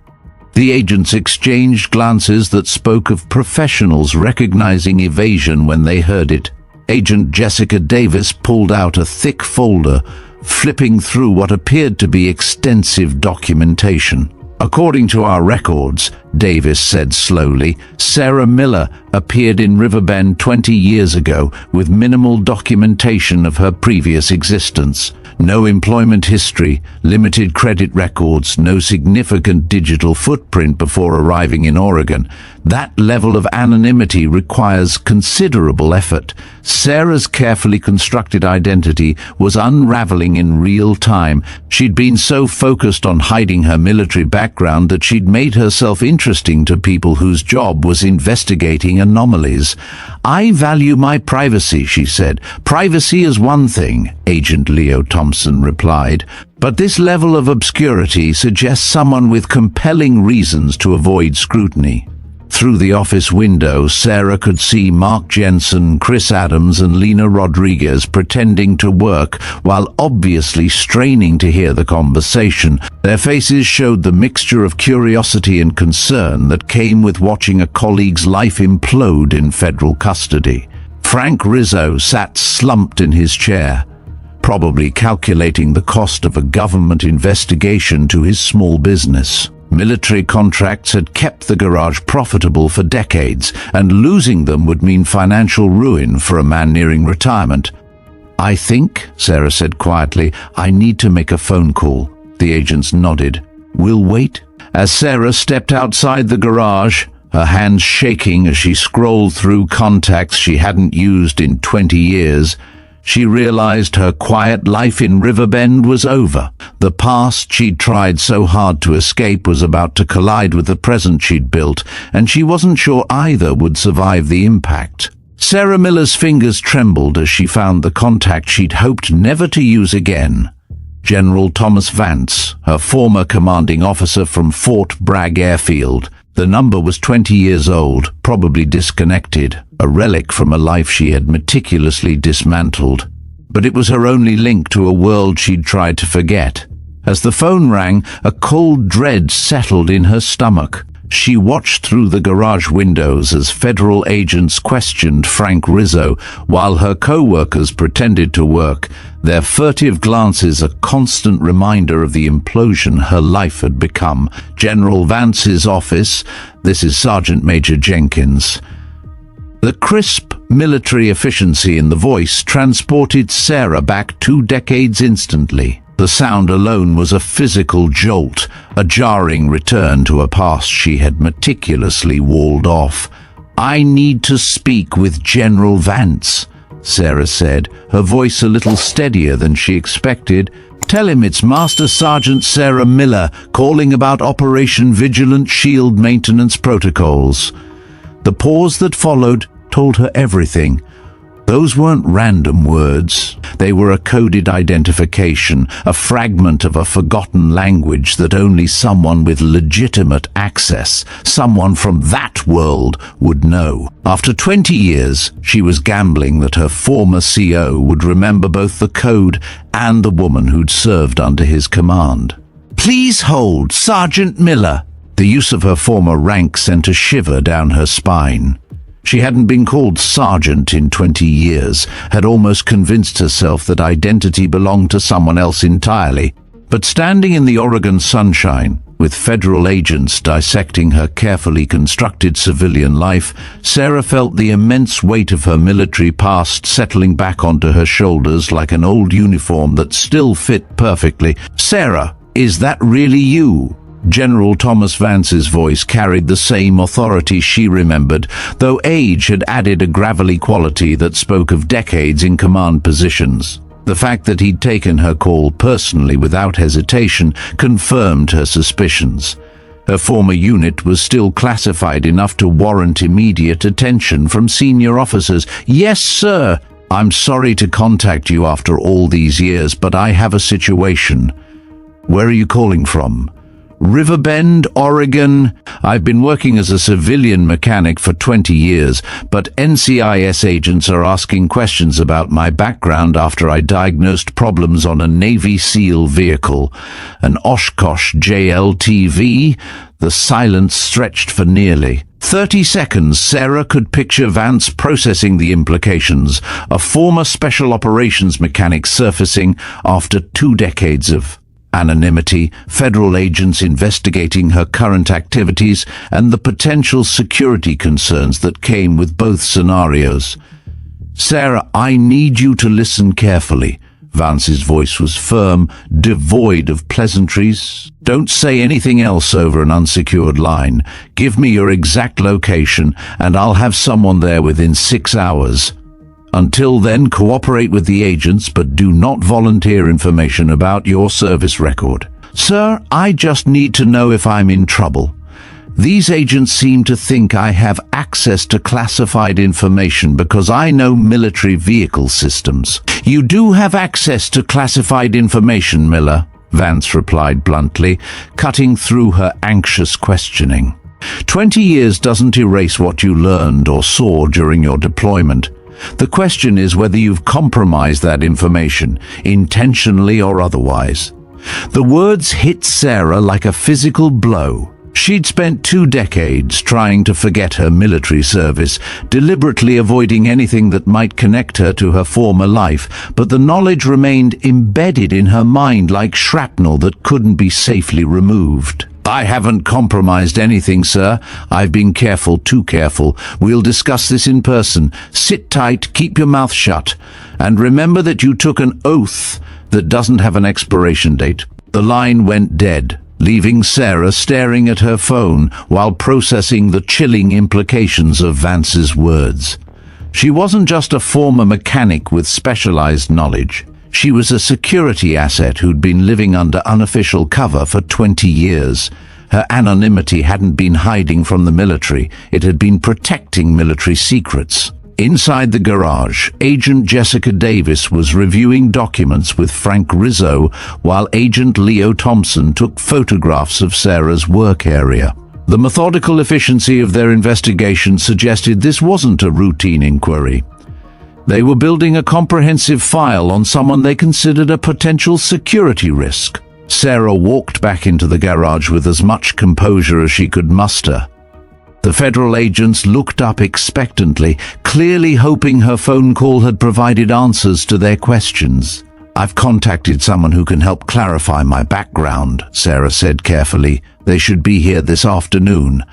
The agents exchanged glances that spoke of professionals recognizing evasion when they heard it. Agent Jessica Davis pulled out a thick folder, flipping through what appeared to be extensive documentation. "According to our records," Davis said slowly, "Sarah Miller appeared in Riverbend 20 years ago with minimal documentation of her previous existence. No employment history, limited credit records, no significant digital footprint before arriving in Oregon. That level of anonymity requires considerable effort. Sarah's carefully constructed identity was unraveling in real time. She'd been so focused on hiding her military background that she'd made herself interesting to people whose job was investigating anomalies. I value my privacy," she said. "Privacy is one thing," Agent Leo Thompson replied, "but this level of obscurity suggests someone with compelling reasons to avoid scrutiny." Through the office window, Sarah could see Mark Jensen, Chris Adams, and Lena Rodriguez pretending to work while obviously straining to hear the conversation. Their faces showed the mixture of curiosity and concern that came with watching a colleague's life implode in federal custody. Frank Rizzo sat slumped in his chair, probably calculating the cost of a government investigation to his small business. Military contracts had kept the garage profitable for decades, and losing them would mean financial ruin for a man nearing retirement. "I think," Sarah said quietly, "I need to make a phone call." The agents nodded. "We'll wait." As Sarah stepped outside the garage, her hands shaking as she scrolled through contacts she hadn't used in 20 years, she realized her quiet life in Riverbend was over. The past she'd tried so hard to escape was about to collide with the present she'd built, and she wasn't sure either would survive the impact. Sarah Miller's fingers trembled as she found the contact she'd hoped never to use again. General Thomas Vance, her former commanding officer from Fort Bragg Airfield. The number was 20 years old, probably disconnected, a relic from a life she had meticulously dismantled. But it was her only link to a world she'd tried to forget. As the phone rang, a cold dread settled in her stomach. She watched through the garage windows as federal agents questioned Frank Rizzo, while her co-workers pretended to work, their furtive glances a constant reminder of the implosion her life had become. General Vance's office. This is Sergeant Major Jenkins. The crisp military efficiency in the voice transported Sarah back 2 decades instantly. The sound alone was a physical jolt, a jarring return to a past she had meticulously walled off. "I need to speak with General Vance," Sarah said, her voice a little steadier than she expected. "Tell him it's Master Sergeant Sarah Miller calling about Operation Vigilant Shield maintenance protocols." The pause that followed told her everything. Those weren't random words. They were a coded identification, a fragment of a forgotten language that only someone with legitimate access, someone from that world, would know. After 20 years, she was gambling that her former CO would remember both the code and the woman who'd served under his command. "Please hold, Sergeant Miller." The use of her former rank sent a shiver down her spine. She hadn't been called sergeant in 20 years, had almost convinced herself that identity belonged to someone else entirely. But standing in the Oregon sunshine, with federal agents dissecting her carefully constructed civilian life, Sarah felt the immense weight of her military past settling back onto her shoulders like an old uniform that still fit perfectly. "Sarah, is that really you?" General Thomas Vance's voice carried the same authority she remembered, though age had added a gravelly quality that spoke of decades in command positions. The fact that he'd taken her call personally without hesitation confirmed her suspicions. Her former unit was still classified enough to warrant immediate attention from senior officers. "Yes, sir. I'm sorry to contact you after all these years, but I have a situation." "Where are you calling from?" "Riverbend, Oregon. I've been working as a civilian mechanic for 20 years, but NCIS agents are asking questions about my background after I diagnosed problems on a Navy SEAL vehicle. An Oshkosh JLTV?" The silence stretched for nearly 30 seconds. Sarah could picture Vance processing the implications, a former special operations mechanic surfacing after 2 decades of anonymity, federal agents investigating her current activities, and the potential security concerns that came with both scenarios. "Sarah, I need you to listen carefully." Vance's voice was firm, devoid of pleasantries. "Don't say anything else over an unsecured line. Give me your exact location, and I'll have someone there within 6 hours. Until then, cooperate with the agents, but do not volunteer information about your service record." "Sir, I just need to know if I'm in trouble. These agents seem to think I have access to classified information because I know military vehicle systems." "You do have access to classified information, Miller," Vance replied bluntly, cutting through her anxious questioning. 20 years doesn't erase what you learned or saw during your deployment. The question is whether you've compromised that information, intentionally or otherwise. The words hit Sarah like a physical blow. She'd spent 2 decades trying to forget her military service, deliberately avoiding anything that might connect her to her former life, but the knowledge remained embedded in her mind like shrapnel that couldn't be safely removed. "I haven't compromised anything, sir. I've been careful, too careful. We'll discuss this in person. Sit tight, keep your mouth shut, and remember that you took an oath that doesn't have an expiration date." The line went dead, leaving Sarah staring at her phone while processing the chilling implications of Vance's words. She wasn't just a former mechanic with specialized knowledge. She was a security asset who'd been living under unofficial cover for 20 years. Her anonymity hadn't been hiding from the military, it had been protecting military secrets. Inside the garage, Agent Jessica Davis was reviewing documents with Frank Rizzo while Agent Leo Thompson took photographs of Sarah's work area. The methodical efficiency of their investigation suggested this wasn't a routine inquiry. They were building a comprehensive file on someone they considered a potential security risk. Sarah walked back into the garage with as much composure as she could muster. The federal agents looked up expectantly, clearly hoping her phone call had provided answers to their questions. "I've contacted someone who can help clarify my background," Sarah said carefully. "They should be here this afternoon."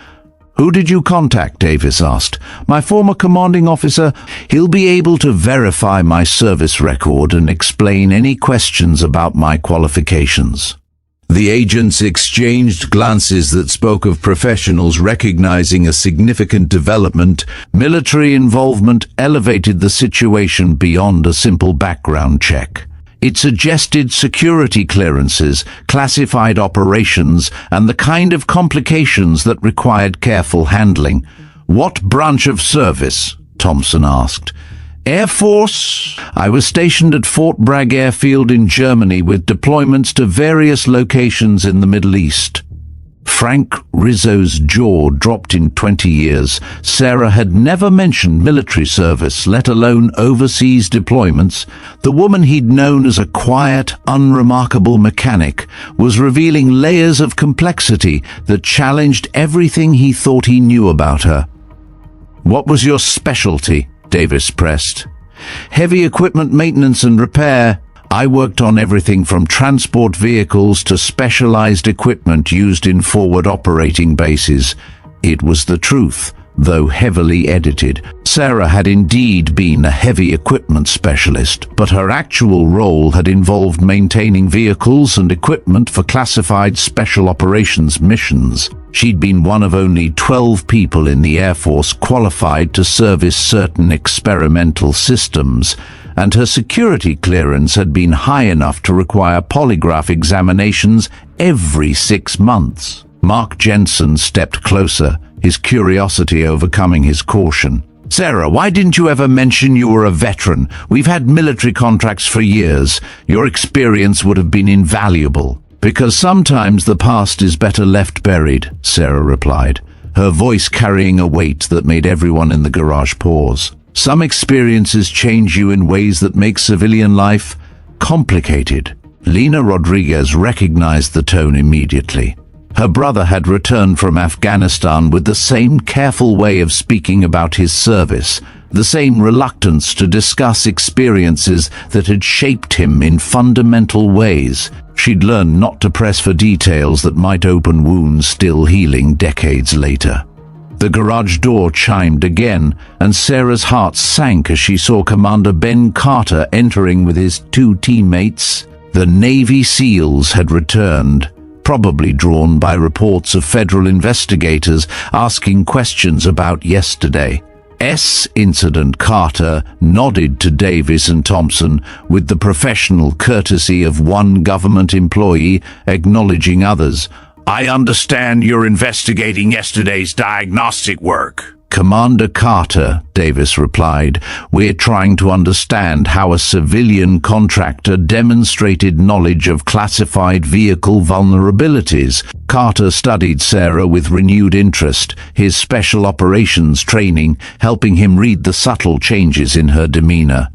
"Who did you contact?" Davis asked. "My former commanding officer. He'll be able to verify my service record and explain any questions about my qualifications." The agents exchanged glances that spoke of professionals recognizing a significant development. Military involvement elevated the situation beyond a simple background check. It suggested security clearances, classified operations, and the kind of complications that required careful handling. "What branch of service?" Thompson asked. "Air Force. I was stationed at Fort Bragg Airfield in Germany with deployments to various locations in the Middle East." Frank Rizzo's jaw dropped in 20 years. Sarah had never mentioned military service, let alone overseas deployments. The woman he'd known as a quiet, unremarkable mechanic was revealing layers of complexity that challenged everything he thought he knew about her. "What was your specialty?" Davis pressed. "Heavy equipment maintenance and repair. I worked on everything from transport vehicles to specialized equipment used in forward operating bases." It was the truth, though heavily edited. Sarah had indeed been a heavy equipment specialist, but her actual role had involved maintaining vehicles and equipment for classified special operations missions. She'd been one of only 12 people in the Air Force qualified to service certain experimental systems, and her security clearance had been high enough to require polygraph examinations every 6 months. Mark Jensen stepped closer, his curiosity overcoming his caution. "Sarah, why didn't you ever mention you were a veteran? We've had military contracts for years. Your experience would have been invaluable." "Because sometimes the past is better left buried," Sarah replied, her voice carrying a weight that made everyone in the garage pause. "Some experiences change you in ways that make civilian life complicated." Lena Rodriguez recognized the tone immediately. Her brother had returned from Afghanistan with the same careful way of speaking about his service, the same reluctance to discuss experiences that had shaped him in fundamental ways. She'd learned not to press for details that might open wounds still healing decades later. The garage door chimed again, and Sarah's heart sank as she saw Commander Ben Carter entering with his 2 teammates. The Navy SEALs had returned, probably drawn by reports of federal investigators asking questions about yesterday's incident. Carter nodded to Davis and Thompson with the professional courtesy of one government employee acknowledging others. "I understand you're investigating yesterday's diagnostic work." "Commander Carter," Davis replied, "we're trying to understand how a civilian contractor demonstrated knowledge of classified vehicle vulnerabilities." Carter studied Sarah with renewed interest, his special operations training helping him read the subtle changes in her demeanor.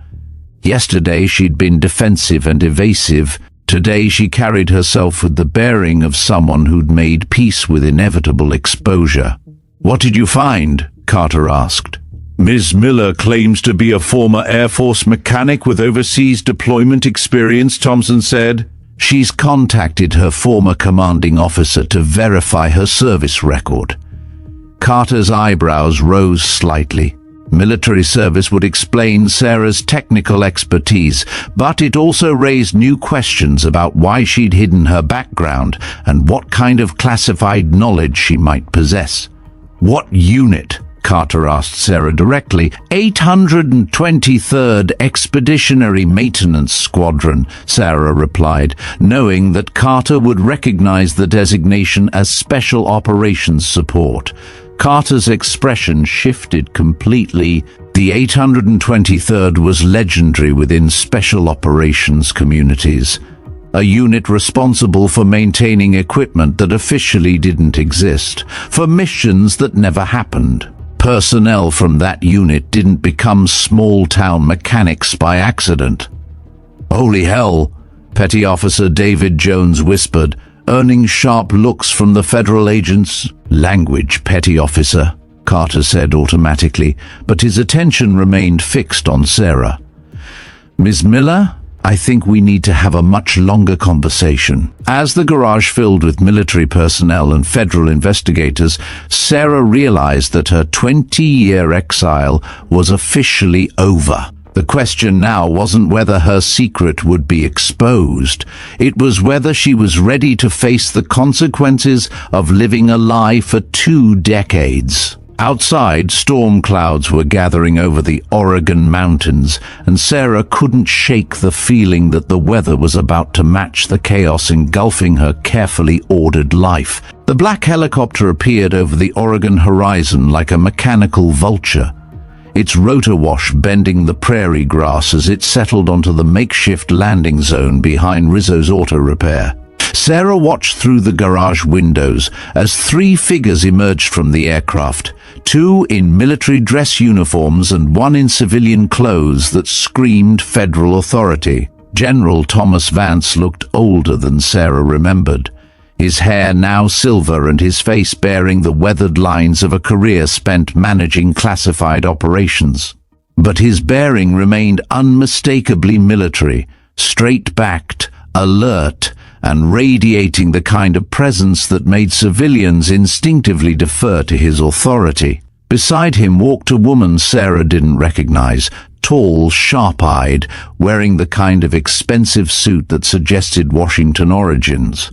Yesterday she'd been defensive and evasive. Today she carried herself with the bearing of someone who'd made peace with inevitable exposure. "What did you find?" Carter asked. "Ms. Miller claims to be a former Air Force mechanic with overseas deployment experience," Thompson said. "She's contacted her former commanding officer to verify her service record." Carter's eyebrows rose slightly. Military service would explain Sarah's technical expertise, but it also raised new questions about why she'd hidden her background and what kind of classified knowledge she might possess. "What unit?" Carter asked Sarah directly. 823rd Expeditionary Maintenance Squadron, Sarah replied, knowing that Carter would recognize the designation as Special Operations Support. Carter's expression shifted completely. The 823rd was legendary within special operations communities, a unit responsible for maintaining equipment that officially didn't exist, for missions that never happened. Personnel from that unit didn't become small-town mechanics by accident. "Holy hell," Petty Officer David Jones whispered, earning sharp looks from the federal agents. "Language, Petty Officer," Carter said automatically, but his attention remained fixed on Sarah. "Ms. Miller, I think we need to have a much longer conversation." As the garage filled with military personnel and federal investigators, Sarah realized that her 20-year exile was officially over. The question now wasn't whether her secret would be exposed. It was whether she was ready to face the consequences of living a lie for 2 decades. Outside, storm clouds were gathering over the Oregon mountains, and Sarah couldn't shake the feeling that the weather was about to match the chaos engulfing her carefully ordered life. The black helicopter appeared over the Oregon horizon like a mechanical vulture, its rotor wash bending the prairie grass as it settled onto the makeshift landing zone behind Rizzo's auto repair. Sarah watched through the garage windows as 3 figures emerged from the aircraft, 2 in military dress uniforms and 1 in civilian clothes that screamed federal authority. General Thomas Vance looked older than Sarah remembered, his hair now silver and his face bearing the weathered lines of a career spent managing classified operations. But his bearing remained unmistakably military, straight-backed, alert, and radiating the kind of presence that made civilians instinctively defer to his authority. Beside him walked a woman Sarah didn't recognize, tall, sharp-eyed, wearing the kind of expensive suit that suggested Washington origins.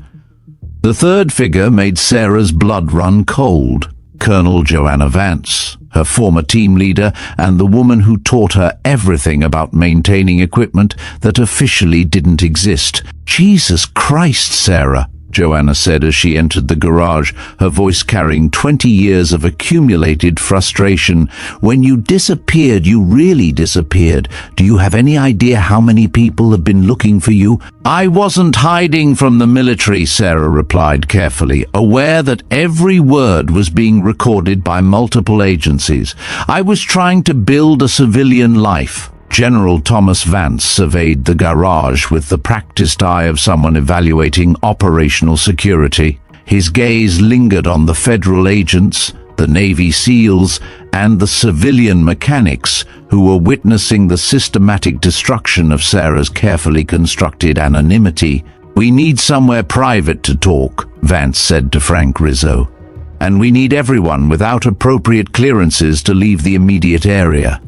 The third figure made Sarah's blood run cold. Colonel Joanna Vance, her former team leader and the woman who taught her everything about maintaining equipment that officially didn't exist. "Jesus Christ, Sarah," Joanna said as she entered the garage, her voice carrying 20 years of accumulated frustration. "When you disappeared, you really disappeared. Do you have any idea how many people have been looking for you?" "I wasn't hiding from the military," Sarah replied carefully, aware that every word was being recorded by multiple agencies. "I was trying to build a civilian life." General Thomas Vance surveyed the garage with the practiced eye of someone evaluating operational security. His gaze lingered on the federal agents, the Navy SEALs, and the civilian mechanics who were witnessing the systematic destruction of Sarah's carefully constructed anonymity. "We need somewhere private to talk," Vance said to Frank Rizzo. "And we need everyone without appropriate clearances to leave the immediate area."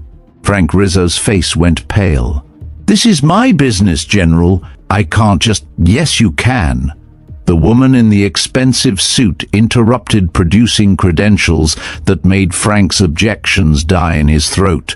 Frank Rizzo's face went pale. "This is my business, General. I can't just—" "Yes, you can." The woman in the expensive suit interrupted, producing credentials that made Frank's objections die in his throat.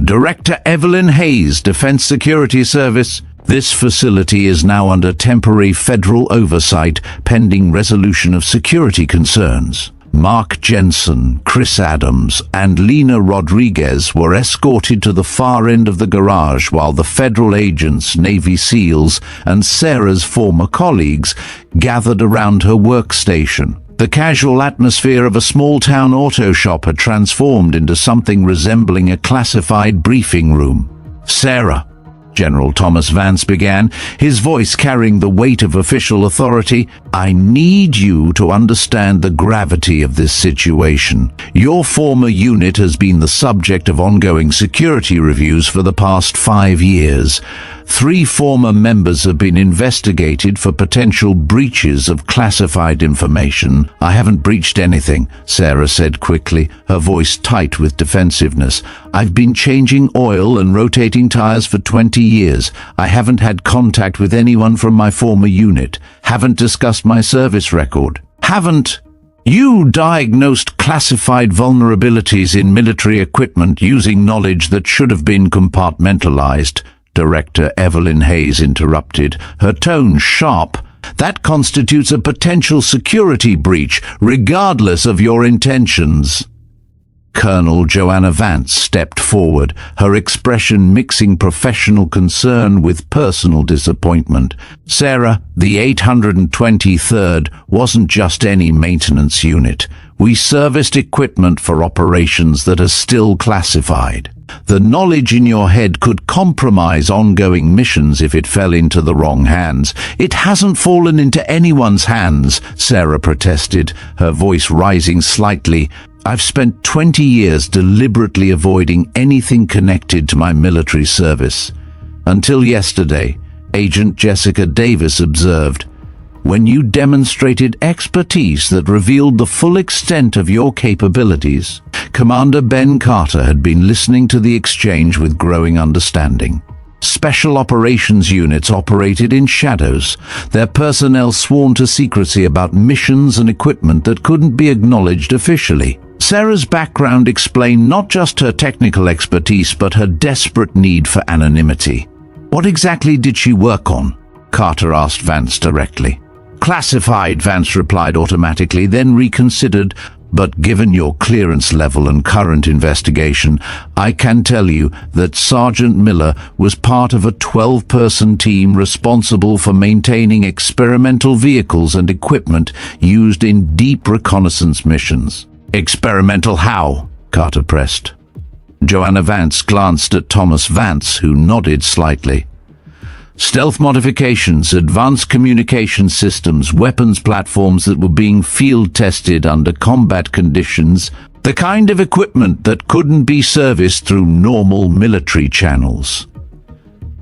"Director Evelyn Hayes, Defense Security Service. This facility is now under temporary federal oversight pending resolution of security concerns." Mark Jensen, Chris Adams, and Lena Rodriguez were escorted to the far end of the garage while the federal agents, Navy SEALs, and Sarah's former colleagues gathered around her workstation. The casual atmosphere of a small-town auto shop had transformed into something resembling a classified briefing room. "Sarah," General Thomas Vance began, his voice carrying the weight of official authority, "I need you to understand the gravity of this situation. Your former unit has been the subject of ongoing security reviews for the past 5 years. 3 former members have been investigated for potential breaches of classified information." "I haven't breached anything," Sarah said quickly, her voice tight with defensiveness. "I've been changing oil and rotating tires for 20 years. I haven't had contact with anyone from my former unit. Haven't discussed my service record. Haven't—" "You diagnosed classified vulnerabilities in military equipment using knowledge that should have been compartmentalized," Director Evelyn Hayes interrupted, her tone sharp That constitutes a potential security breach, regardless of your intentions. Colonel Joanna Vance stepped forward, her expression mixing professional concern with personal disappointment. Sarah, the 823rd, wasn't just any maintenance unit. We serviced equipment for operations that are still classified. The knowledge in your head could compromise ongoing missions if it fell into the wrong hands. It hasn't fallen into anyone's hands, Sarah protested, her voice rising slightly. I've spent 20 years deliberately avoiding anything connected to my military service. Until yesterday, Agent Jessica Davis observed, when you demonstrated expertise that revealed the full extent of your capabilities. Commander Ben Carter had been listening to the exchange with growing understanding. Special operations units operated in shadows, their personnel sworn to secrecy about missions and equipment that couldn't be acknowledged officially. Sarah's background explained not just her technical expertise but her desperate need for anonymity. What exactly did she work on? Carter asked Vance directly. Classified, Vance replied automatically, then reconsidered. But given your clearance level and current investigation, I can tell you that Sergeant Miller was part of a 12-person team responsible for maintaining experimental vehicles and equipment used in deep reconnaissance missions. Experimental how? Carter pressed. Joanna Vance glanced at Thomas Vance, who nodded slightly. Stealth modifications, advanced communication systems, weapons platforms that were being field-tested under combat conditions, the kind of equipment that couldn't be serviced through normal military channels.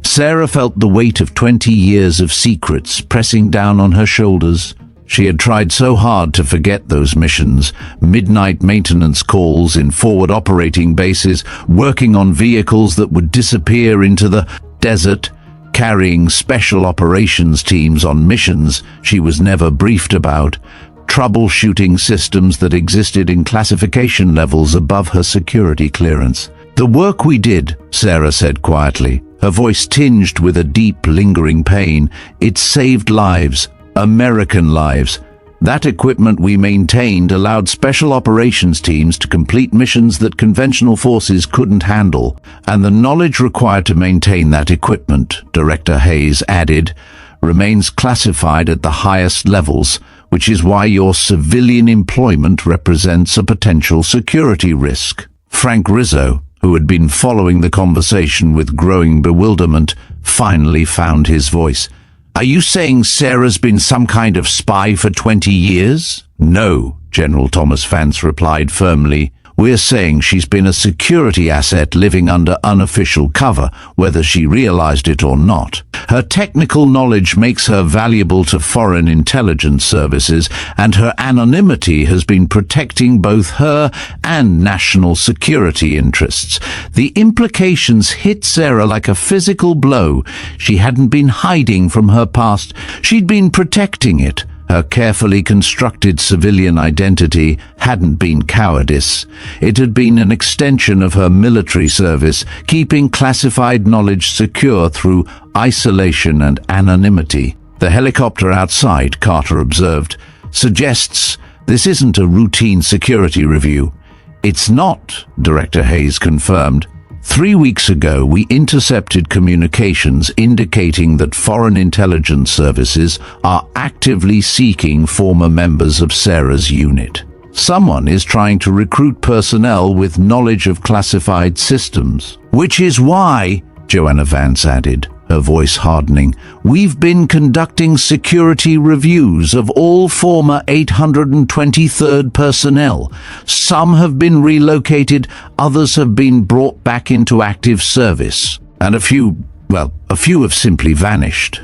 Sarah felt the weight of 20 years of secrets pressing down on her shoulders. She had tried so hard to forget those missions, midnight maintenance calls in forward operating bases, working on vehicles that would disappear into the desert, carrying special operations teams on missions she was never briefed about, troubleshooting systems that existed in classification levels above her security clearance. The work we did, Sarah said quietly, her voice tinged with a deep, lingering pain, it saved lives, American lives. That equipment we maintained allowed special operations teams to complete missions that conventional forces couldn't handle, and the knowledge required to maintain that equipment, Director Hayes added, remains classified at the highest levels, which is why your civilian employment represents a potential security risk. Frank Rizzo, who had been following the conversation with growing bewilderment, finally found his voice. Are you saying Sarah's been some kind of spy for 20 years? No, General Thomas Vance replied firmly. We're saying she's been a security asset living under unofficial cover, whether she realized it or not. Her technical knowledge makes her valuable to foreign intelligence services, and her anonymity has been protecting both her and national security interests. The implications hit Sarah like a physical blow. She hadn't been hiding from her past. She'd been protecting it. Her carefully constructed civilian identity hadn't been cowardice. It had been an extension of her military service, keeping classified knowledge secure through isolation and anonymity. The helicopter outside, Carter observed, suggests this isn't a routine security review. It's not, Director Hayes confirmed. 3 weeks ago, we intercepted communications indicating that foreign intelligence services are actively seeking former members of Sarah's unit. Someone is trying to recruit personnel with knowledge of classified systems. Which is why, Joanna Vance added, her voice hardening, we've been conducting security reviews of all former 823rd personnel. Some have been relocated, others have been brought back into active service, and a few have simply vanished.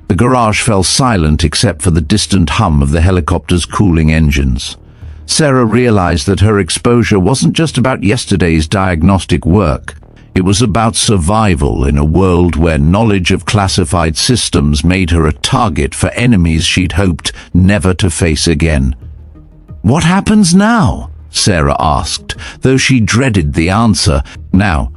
The garage fell silent except for the distant hum of the helicopter's cooling engines. Sarah realized that her exposure wasn't just about yesterday's diagnostic work. It was about survival in a world where knowledge of classified systems made her a target for enemies she'd hoped never to face again. What happens now? Sarah asked, though she dreaded the answer. Now,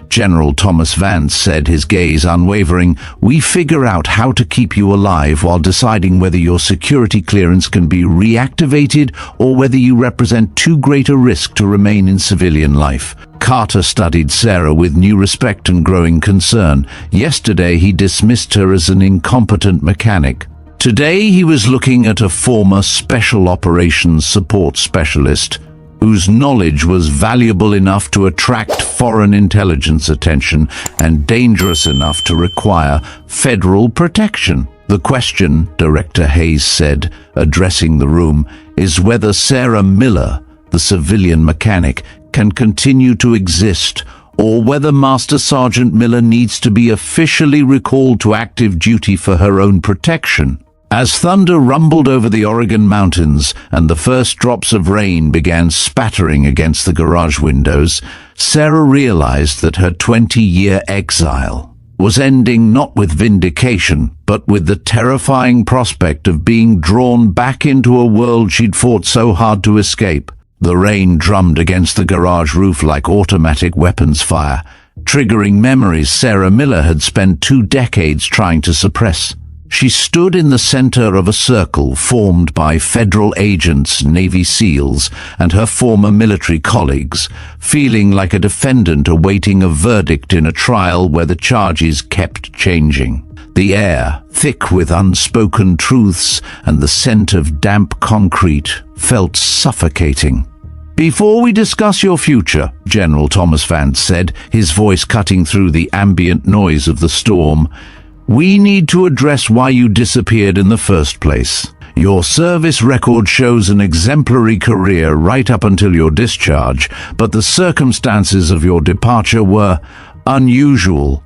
General Thomas Vance said, his gaze unwavering. "We figure out how to keep you alive while deciding whether your security clearance can be reactivated or whether you represent too great a risk to remain in civilian life." Carter studied Sarah with new respect and growing concern. Yesterday he dismissed her as an incompetent mechanic. Today he was looking at a former Special Operations Support Specialist whose knowledge was valuable enough to attract foreign intelligence attention and dangerous enough to require federal protection. "The question," Director Hayes said, addressing the room, "is whether Sarah Miller, the civilian mechanic, can continue to exist, or whether Master Sergeant Miller needs to be officially recalled to active duty for her own protection." As thunder rumbled over the Oregon mountains and the first drops of rain began spattering against the garage windows, Sarah realized that her 20-year exile was ending not with vindication, but with the terrifying prospect of being drawn back into a world she'd fought so hard to escape. The rain drummed against the garage roof like automatic weapons fire, triggering memories Sarah Miller had spent 2 decades trying to suppress. She stood in the center of a circle formed by federal agents, Navy SEALs, and her former military colleagues, feeling like a defendant awaiting a verdict in a trial where the charges kept changing. The air, thick with unspoken truths and the scent of damp concrete, felt suffocating. "Before we discuss your future," General Thomas Vance said, his voice cutting through the ambient noise of the storm, "we need to address why you disappeared in the first place. Your service record shows an exemplary career right up until your discharge, but the circumstances of your departure were unusual."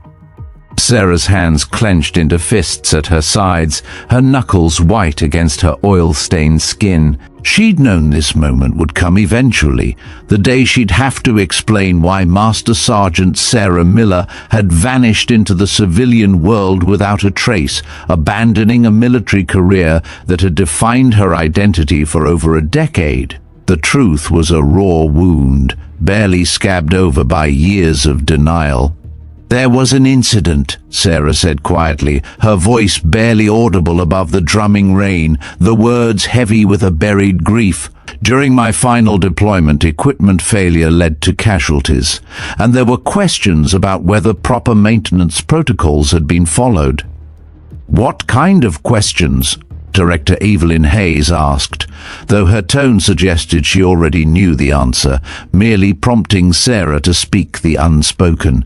Sarah's hands clenched into fists at her sides, her knuckles white against her oil-stained skin. She'd known this moment would come eventually, the day she'd have to explain why Master Sergeant Sarah Miller had vanished into the civilian world without a trace, abandoning a military career that had defined her identity for over a decade. The truth was a raw wound, barely scabbed over by years of denial. "There was an incident," Sarah said quietly, her voice barely audible above the drumming rain, the words heavy with a buried grief. "During my final deployment, equipment failure led to casualties, and there were questions about whether proper maintenance protocols had been followed." "What kind of questions?" Director Evelyn Hayes asked, though her tone suggested she already knew the answer, merely prompting Sarah to speak the unspoken.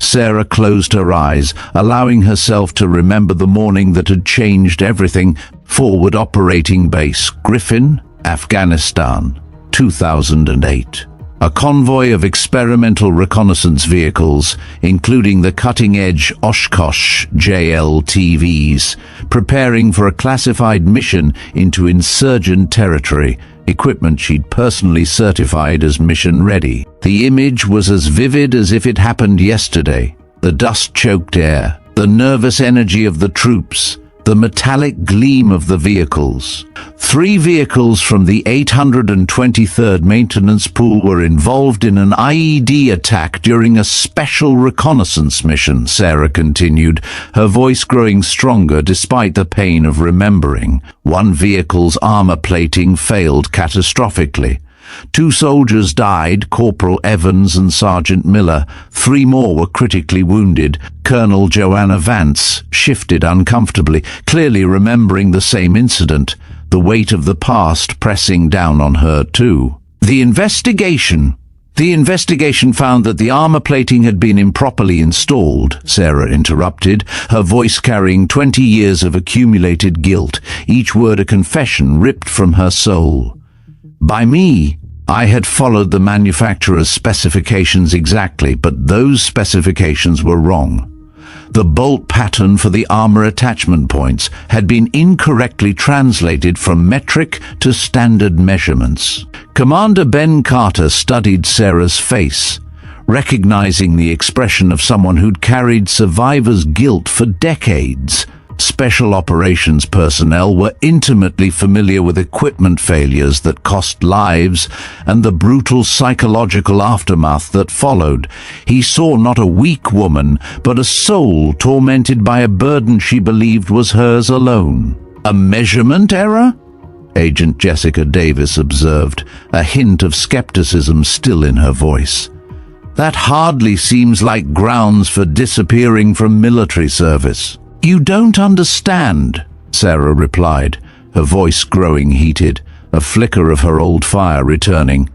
Sarah closed her eyes, allowing herself to remember the morning that had changed everything. Forward Operating Base, Griffin, Afghanistan, 2008. A convoy of experimental reconnaissance vehicles, including the cutting-edge Oshkosh JLTVs, preparing for a classified mission into insurgent territory, equipment she'd personally certified as mission-ready. The image was as vivid as if it happened yesterday. The dust-choked air, the nervous energy of the troops, the metallic gleam of the vehicles. 3 vehicles from the 823rd Maintenance Pool were involved in an IED attack during a special reconnaissance mission, Sarah continued, her voice growing stronger despite the pain of remembering. 1 vehicle's armor plating failed catastrophically. 2 soldiers died, Corporal Evans and Sergeant Miller. 3 more were critically wounded. Colonel Joanna Vance shifted uncomfortably, clearly remembering the same incident, the weight of the past pressing down on her too. The investigation found that the armor plating had been improperly installed, Sarah interrupted, her voice carrying 20 years of accumulated guilt, each word a confession ripped from her soul. "By me. I had followed the manufacturer's specifications exactly, but those specifications were wrong. The bolt pattern for the armor attachment points had been incorrectly translated from metric to standard measurements." Commander Ben Carter studied Sarah's face, recognizing the expression of someone who'd carried survivor's guilt for decades. Special operations personnel were intimately familiar with equipment failures that cost lives and the brutal psychological aftermath that followed. He saw not a weak woman, but a soul tormented by a burden she believed was hers alone. A measurement error? Agent Jessica Davis observed, a hint of skepticism still in her voice. That hardly seems like grounds for disappearing from military service. You don't understand, Sarah replied, her voice growing heated, a flicker of her old fire returning.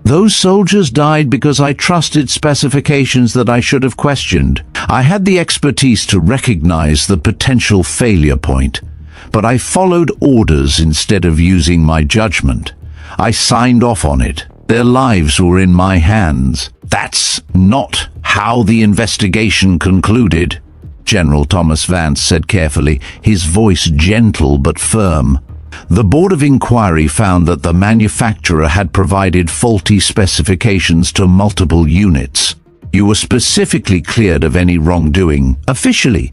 Those soldiers died because I trusted specifications that I should have questioned. I had the expertise to recognize the potential failure point, but I followed orders instead of using my judgment. I signed off on it. Their lives were in my hands. That's not how the investigation concluded, General Thomas Vance said carefully, his voice gentle but firm. The Board of Inquiry found that the manufacturer had provided faulty specifications to multiple units. You were specifically cleared of any wrongdoing. Officially,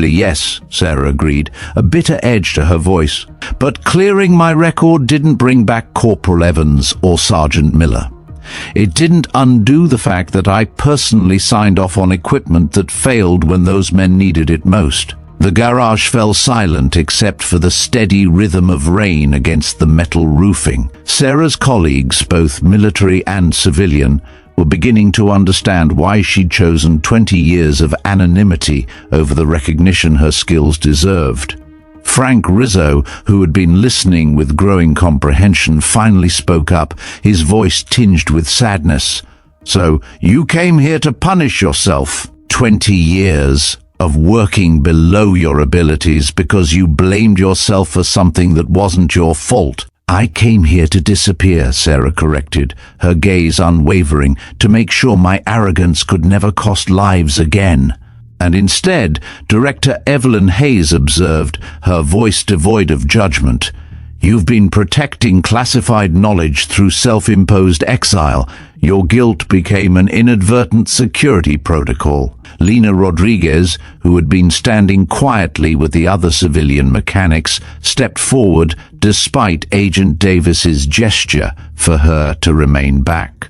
yes, Sarah agreed, a bitter edge to her voice. But clearing my record didn't bring back Corporal Evans or Sergeant Miller. It didn't undo the fact that I personally signed off on equipment that failed when those men needed it most. The garage fell silent except for the steady rhythm of rain against the metal roofing. Sarah's colleagues, both military and civilian, were beginning to understand why she'd chosen 20 years of anonymity over the recognition her skills deserved. Frank Rizzo, who had been listening with growing comprehension, finally spoke up, his voice tinged with sadness. So, you came here to punish yourself. 20 years of working below your abilities because you blamed yourself for something that wasn't your fault. I came here to disappear, Sarah corrected, her gaze unwavering, to make sure my arrogance could never cost lives again. And instead, Director Evelyn Hayes observed, her voice devoid of judgment, "You've been protecting classified knowledge through self-imposed exile. Your guilt became an inadvertent security protocol." Lena Rodriguez, who had been standing quietly with the other civilian mechanics, stepped forward despite Agent Davis's gesture for her to remain back.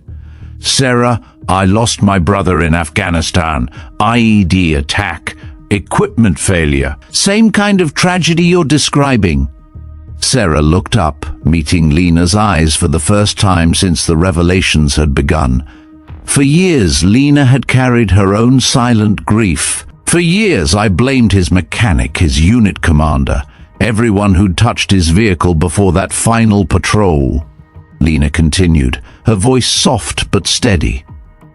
"Sarah, I lost my brother in Afghanistan. IED attack. Equipment failure. Same kind of tragedy you're describing." Sarah looked up, meeting Lena's eyes for the first time since the revelations had begun. For years, Lena had carried her own silent grief. For years, I blamed his mechanic, his unit commander, everyone who'd touched his vehicle before that final patrol. Lena continued, her voice soft but steady.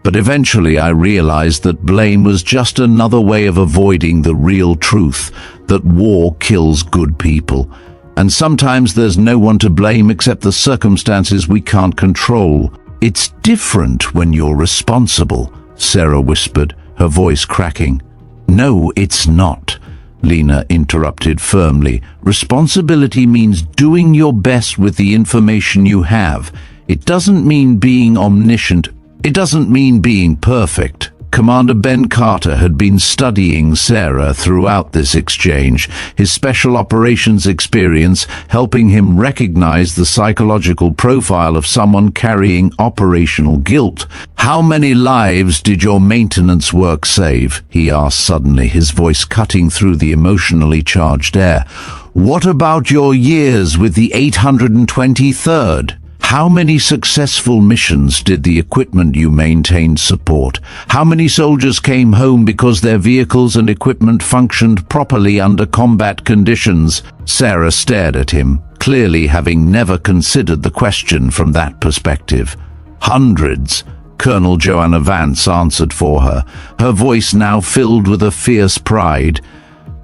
But eventually I realized that blame was just another way of avoiding the real truth, that war kills good people. And sometimes there's no one to blame except the circumstances we can't control. It's different when you're responsible, Sarah whispered, her voice cracking. No, it's not, Lena interrupted firmly. Responsibility means doing your best with the information you have. It doesn't mean being omniscient. It doesn't mean being perfect. Commander Ben Carter had been studying Sarah throughout this exchange, his special operations experience helping him recognize the psychological profile of someone carrying operational guilt. "How many lives did your maintenance work save?" he asked suddenly, his voice cutting through the emotionally charged air. "What about your years with the 823rd? How many successful missions did the equipment you maintained support? How many soldiers came home because their vehicles and equipment functioned properly under combat conditions?" Sarah stared at him, clearly having never considered the question from that perspective. "Hundreds," Colonel Joanna Vance answered for her, her voice now filled with a fierce pride.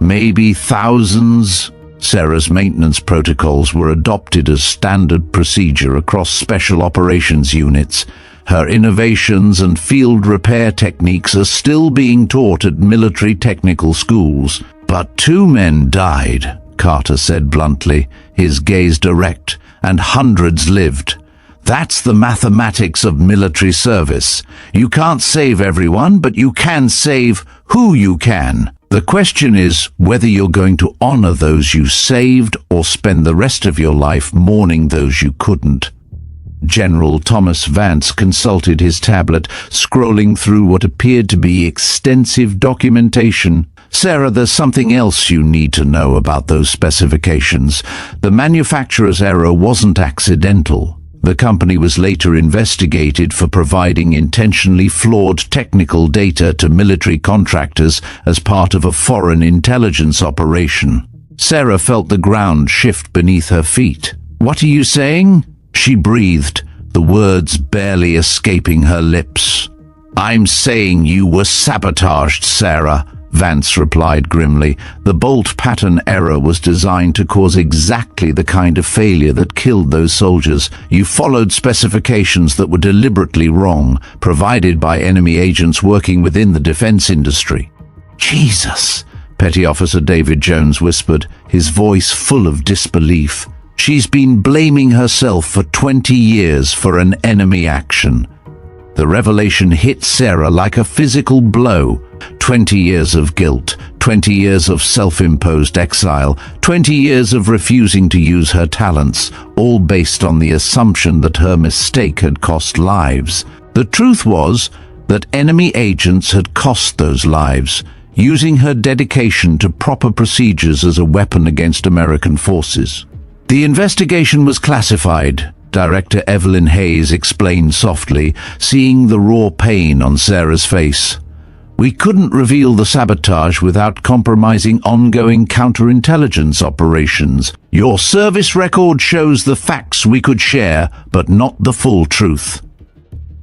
"Maybe thousands." Sarah's maintenance protocols were adopted as standard procedure across special operations units. Her innovations and field repair techniques are still being taught at military technical schools. "But 2 men died," Carter said bluntly, his gaze direct, "and hundreds lived. That's the mathematics of military service. You can't save everyone, but you can save who you can." The question is whether you're going to honor those you saved or spend the rest of your life mourning those you couldn't. General Thomas Vance consulted his tablet, scrolling through what appeared to be extensive documentation. Sarah, there's something else you need to know about those specifications. The manufacturer's error wasn't accidental. The company was later investigated for providing intentionally flawed technical data to military contractors as part of a foreign intelligence operation. Sarah felt the ground shift beneath her feet. "What are you saying?" she breathed, the words barely escaping her lips. "I'm saying you were sabotaged, Sarah," Vance replied grimly. "The bolt pattern error was designed to cause exactly the kind of failure that killed those soldiers. You followed specifications that were deliberately wrong, provided by enemy agents working within the defense industry." "Jesus," Petty Officer David Jones whispered, his voice full of disbelief. "She's been blaming herself for 20 years for an enemy action." The revelation hit Sarah like a physical blow. 20 years of guilt, 20 years of self-imposed exile, 20 years of refusing to use her talents, all based on the assumption that her mistake had cost lives. The truth was that enemy agents had cost those lives, using her dedication to proper procedures as a weapon against American forces. "The investigation was classified," Director Evelyn Hayes explained softly, seeing the raw pain on Sarah's face. "We couldn't reveal the sabotage without compromising ongoing counterintelligence operations. Your service record shows the facts we could share, but not the full truth."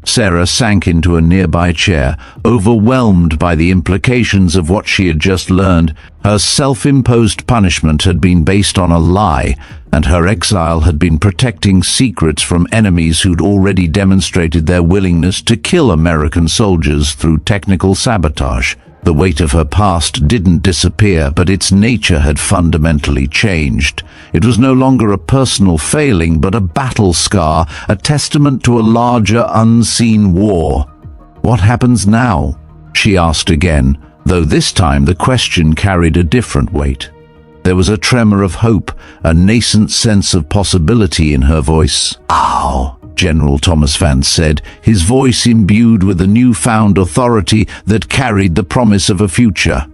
Sarah sank into a nearby chair, overwhelmed by the implications of what she had just learned. Her self-imposed punishment had been based on a lie, and her exile had been protecting secrets from enemies who'd already demonstrated their willingness to kill American soldiers through technical sabotage. The weight of her past didn't disappear, but its nature had fundamentally changed. It was no longer a personal failing, but a battle scar, a testament to a larger, unseen war. "What happens now?" she asked again, though this time the question carried a different weight. There was a tremor of hope, a nascent sense of possibility in her voice. "Ow," General Thomas Vance said, his voice imbued with a newfound authority that carried the promise of a future.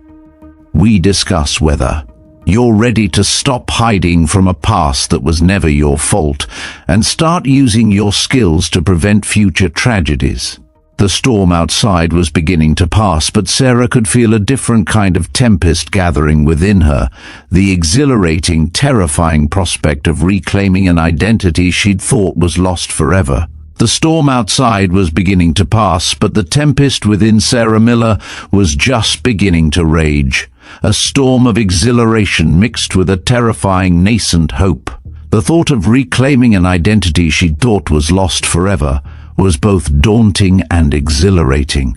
"We discuss whether you're ready to stop hiding from a past that was never your fault and start using your skills to prevent future tragedies." The storm outside was beginning to pass, but Sarah could feel a different kind of tempest gathering within her, the exhilarating, terrifying prospect of reclaiming an identity she'd thought was lost forever. The storm outside was beginning to pass, but the tempest within Sarah Miller was just beginning to rage, a storm of exhilaration mixed with a terrifying, nascent hope. The thought of reclaiming an identity she'd thought was lost forever was both daunting and exhilarating.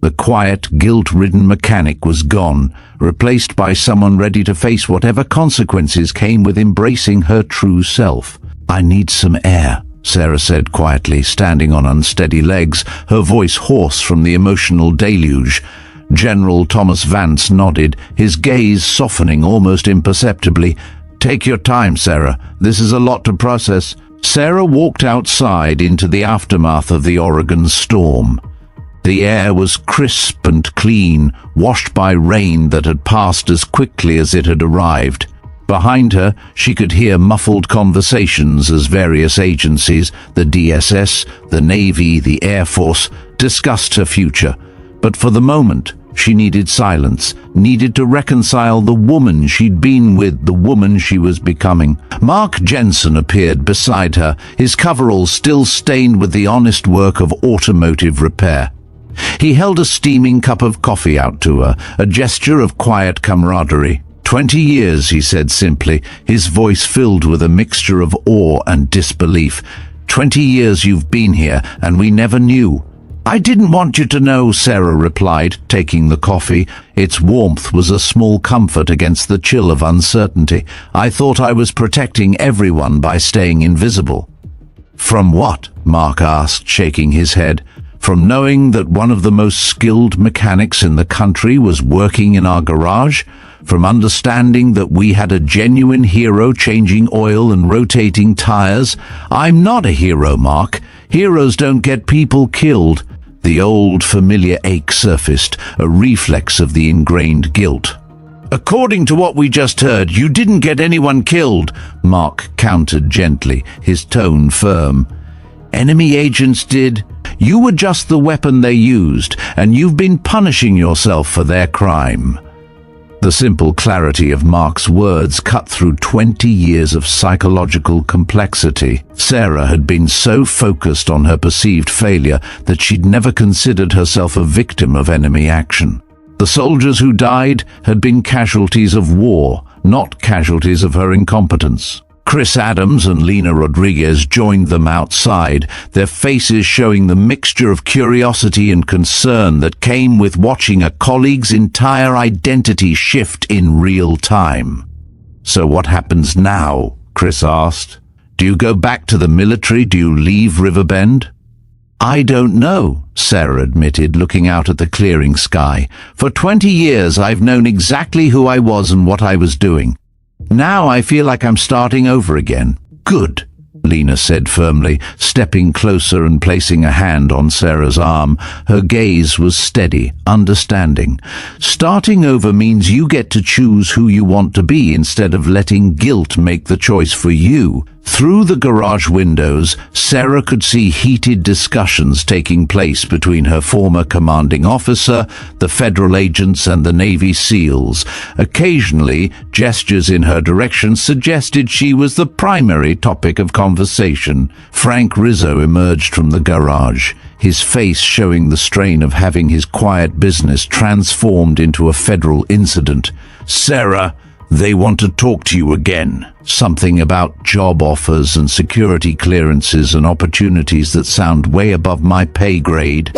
The quiet, guilt-ridden mechanic was gone, replaced by someone ready to face whatever consequences came with embracing her true self. "I need some air," Sarah said quietly, standing on unsteady legs, her voice hoarse from the emotional deluge. General Thomas Vance nodded, his gaze softening almost imperceptibly. "Take your time, Sarah. This is a lot to process." Sarah walked outside into the aftermath of the Oregon storm. The air was crisp and clean, washed by rain that had passed as quickly as it had arrived. Behind her, she could hear muffled conversations as various agencies, the DSS, the Navy, the Air Force, discussed her future. But for the moment, she needed silence, needed to reconcile the woman she'd been with, the woman she was becoming. Mark Jensen appeared beside her, his coveralls still stained with the honest work of automotive repair. He held a steaming cup of coffee out to her, a gesture of quiet camaraderie. 20 years, he said simply, his voice filled with a mixture of awe and disbelief. 20 years you've been here, and we never knew. "I didn't want you to know," Sarah replied, taking the coffee. Its warmth was a small comfort against the chill of uncertainty. "I thought I was protecting everyone by staying invisible." "From what?" Mark asked, shaking his head. From knowing that one of the most skilled mechanics in the country was working in our garage, from understanding that we had a genuine hero changing oil and rotating tires. I'm not a hero, Mark. Heroes don't get people killed. The old familiar ache surfaced, a reflex of the ingrained guilt. According to what we just heard, you didn't get anyone killed, Mark countered gently, his tone firm. Enemy agents did. You were just the weapon they used, and you've been punishing yourself for their crime. The simple clarity of Mark's words cut through 20 years of psychological complexity. Sarah had been so focused on her perceived failure that she'd never considered herself a victim of enemy action. The soldiers who died had been casualties of war, not casualties of her incompetence. Chris Adams and Lena Rodriguez joined them outside, their faces showing the mixture of curiosity and concern that came with watching a colleague's entire identity shift in real time. "So what happens now?" Chris asked. "Do you go back to the military? Do you leave Riverbend?" "I don't know," Sarah admitted, looking out at the clearing sky. "For 20 years I've known exactly who I was and what I was doing. Now I feel like I'm starting over again." "Good," Lena said firmly, stepping closer and placing a hand on Sarah's arm. Her gaze was steady, understanding. "Starting over means you get to choose who you want to be instead of letting guilt make the choice for you." Through the garage windows, Sarah could see heated discussions taking place between her former commanding officer, the federal agents, and the Navy SEALs. Occasionally, gestures in her direction suggested she was the primary topic of conversation. Frank Rizzo emerged from the garage, his face showing the strain of having his quiet business transformed into a federal incident. "Sarah, they want to talk to you again. Something about job offers and security clearances and opportunities that sound way above my pay grade."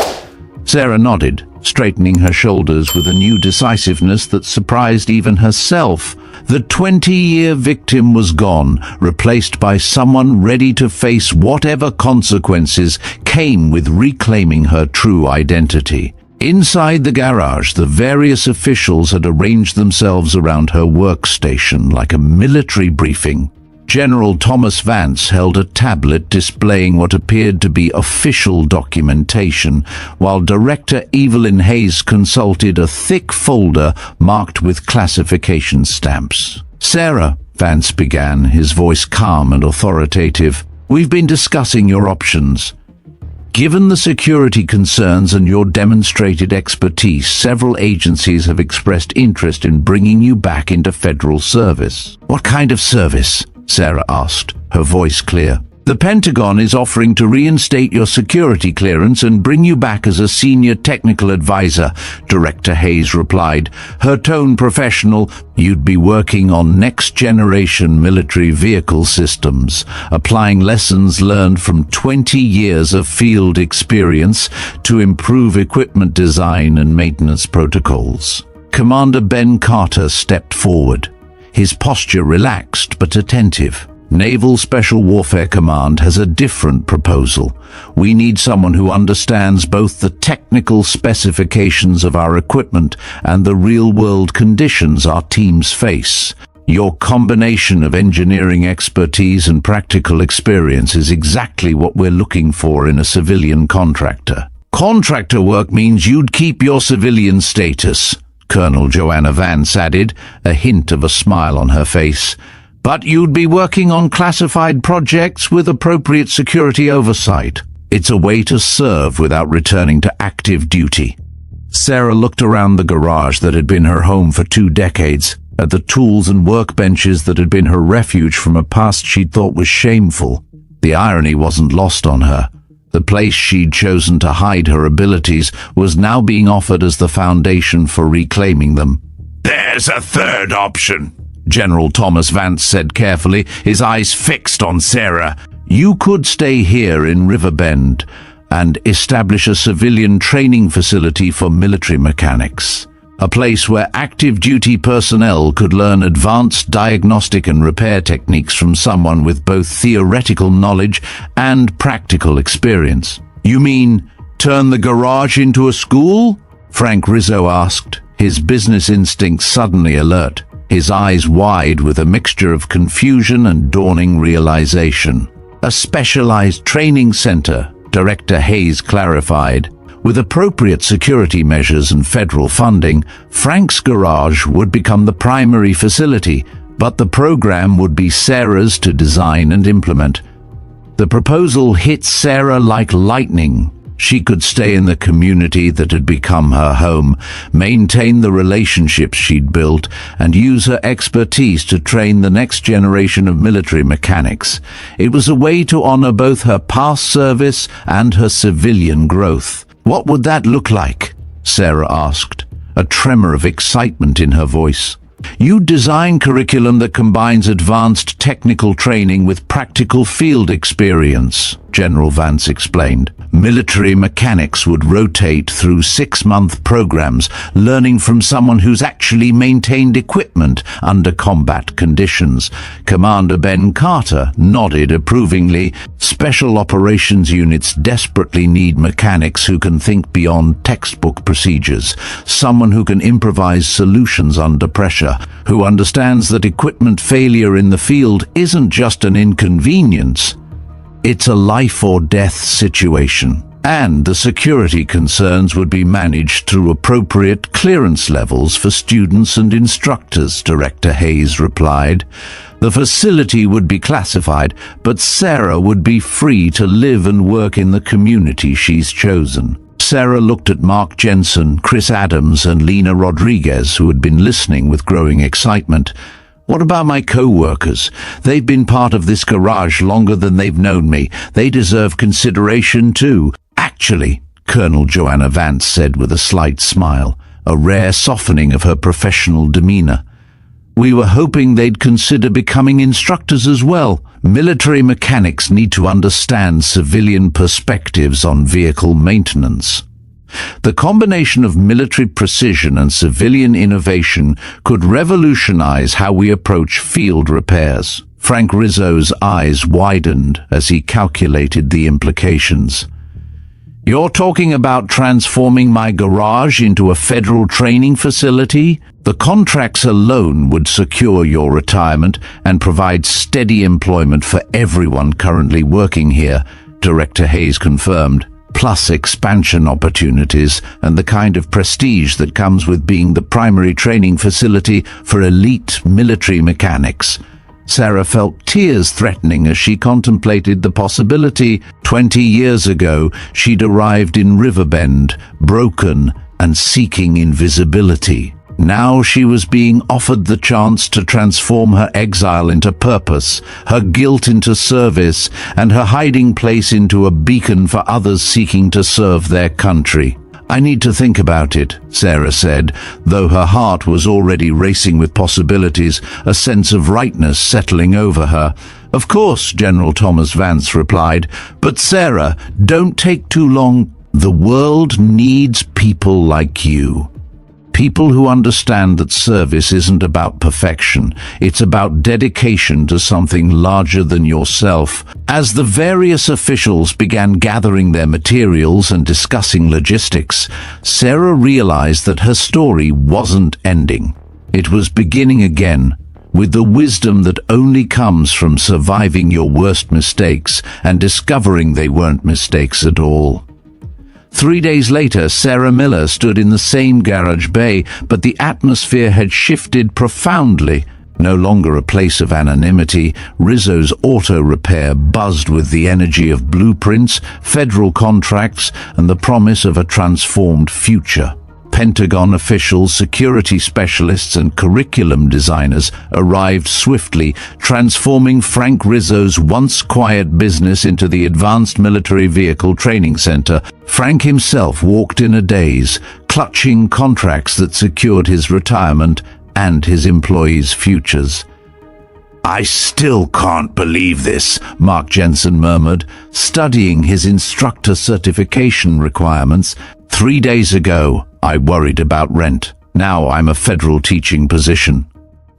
Sarah nodded, straightening her shoulders with a new decisiveness that surprised even herself. The 20-year victim was gone, replaced by someone ready to face whatever consequences came with reclaiming her true identity. Inside the garage, the various officials had arranged themselves around her workstation like a military briefing. General Thomas Vance held a tablet displaying what appeared to be official documentation, while Director Evelyn Hayes consulted a thick folder marked with classification stamps. "Sarah," Vance began, his voice calm and authoritative, "we've been discussing your options. Given the security concerns and your demonstrated expertise, several agencies have expressed interest in bringing you back into federal service." "What kind of service?" Sarah asked, her voice clear. "The Pentagon is offering to reinstate your security clearance and bring you back as a senior technical advisor," Director Hayes replied, her tone professional. "You'd be working on next-generation military vehicle systems, applying lessons learned from 20 years of field experience to improve equipment design and maintenance protocols." Commander Ben Carter stepped forward, his posture relaxed but attentive. "Naval Special Warfare Command has a different proposal. We need someone who understands both the technical specifications of our equipment and the real-world conditions our teams face. Your combination of engineering expertise and practical experience is exactly what we're looking for in a civilian contractor." "Contractor work means you'd keep your civilian status," Colonel Joanna Vance added, a hint of a smile on her face. "But you'd be working on classified projects with appropriate security oversight. It's a way to serve without returning to active duty." Sarah looked around the garage that had been her home for 2 decades, at the tools and workbenches that had been her refuge from a past she'd thought was shameful. The irony wasn't lost on her. The place she'd chosen to hide her abilities was now being offered as the foundation for reclaiming them. "There's a third option," General Thomas Vance said carefully, his eyes fixed on Sarah. "You could stay here in Riverbend and establish a civilian training facility for military mechanics, a place where active duty personnel could learn advanced diagnostic and repair techniques from someone with both theoretical knowledge and practical experience." "You mean Turn the garage into a school? Frank Rizzo asked, his business instincts suddenly alert, his eyes wide with a mixture of confusion and dawning realization. A specialized training center, Director Hayes clarified. With appropriate security measures and federal funding, Frank's garage would become the primary facility, but the program would be Sarah's to design and implement. The proposal hit Sarah like lightning. She could stay in the community that had become her home, maintain the relationships she'd built, and use her expertise to train the next generation of military mechanics. It was a way to honor both her past service and her civilian growth. What would that look like? Sarah asked, a tremor of excitement in her voice. You design curriculum that combines advanced technical training with practical field experience, General Vance explained. Military mechanics would rotate through 6-month programs, learning from someone who's actually maintained equipment under combat conditions. Commander Ben Carter nodded approvingly. Special operations units desperately need mechanics who can think beyond textbook procedures, someone who can improvise solutions under pressure, who understands that equipment failure in the field isn't just an inconvenience. It's a life or death situation, and the security concerns would be managed through appropriate clearance levels for students and instructors, Director Hayes replied. The facility would be classified, but Sarah would be free to live and work in the community she's chosen. Sarah looked at Mark Jensen, Chris Adams, and Lena Rodriguez, who had been listening with growing excitement. What about my coworkers? They've been part of this garage longer than they've known me. They deserve consideration too. Actually, Colonel Joanna Vance said with a slight smile, a rare softening of her professional demeanor. We were hoping they'd consider becoming instructors as well. Military mechanics need to understand civilian perspectives on vehicle maintenance. The combination of military precision and civilian innovation could revolutionize how we approach field repairs. Frank Rizzo's eyes widened as he calculated the implications. You're talking about transforming my garage into a federal training facility? The contracts alone would secure your retirement and provide steady employment for everyone currently working here, Director Hayes confirmed. Plus expansion opportunities and the kind of prestige that comes with being the primary training facility for elite military mechanics. Sarah felt tears threatening as she contemplated the possibility. 20 years ago, she'd arrived in Riverbend, broken and seeking invisibility. Now she was being offered the chance to transform her exile into purpose, her guilt into service, and her hiding place into a beacon for others seeking to serve their country. I need to think about it, Sarah said, though her heart was already racing with possibilities, a sense of rightness settling over her. Of course, General Thomas Vance replied, but Sarah, don't take too long. The world needs people like you. People who understand that service isn't about perfection, it's about dedication to something larger than yourself. As the various officials began gathering their materials and discussing logistics, Sarah realized that her story wasn't ending. It was beginning again, with the wisdom that only comes from surviving your worst mistakes and discovering they weren't mistakes at all. 3 days later, Sarah Miller stood in the same garage bay, but the atmosphere had shifted profoundly. No longer a place of anonymity, Rizzo's auto repair buzzed with the energy of blueprints, federal contracts, and the promise of a transformed future. Pentagon officials, security specialists, and curriculum designers arrived swiftly, transforming Frank Rizzo's once quiet business into the Advanced Military Vehicle Training Center. Frank himself walked in a daze, clutching contracts that secured his retirement and his employees' futures. I still can't believe this, Mark Jensen murmured, studying his instructor certification requirements. 3 days ago, I worried about rent. Now I'm a federal teaching position.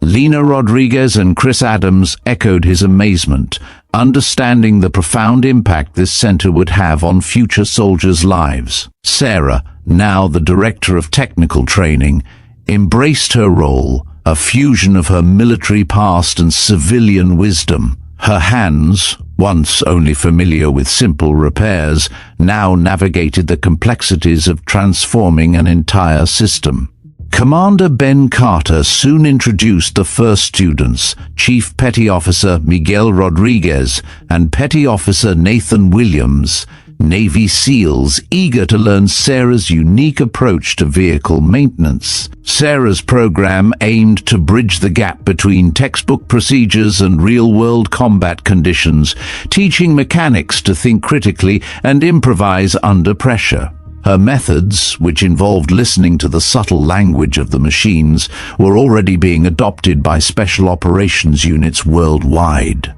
Lena Rodriguez and Chris Adams echoed his amazement. understanding the profound impact this center would have on future soldiers' lives. Sarah, now the director of technical training, embraced her role, a fusion of her military past and civilian wisdom. Her hands, once only familiar with simple repairs, now navigated the complexities of transforming an entire system. Commander Ben Carter soon introduced the first students, Chief Petty Officer Miguel Rodriguez and Petty Officer Nathan Williams, Navy SEALs eager to learn Sarah's unique approach to vehicle maintenance. Sarah's program aimed to bridge the gap between textbook procedures and real-world combat conditions, teaching mechanics to think critically and improvise under pressure. Her methods, which involved listening to the subtle language of the machines, were already being adopted by special operations units worldwide.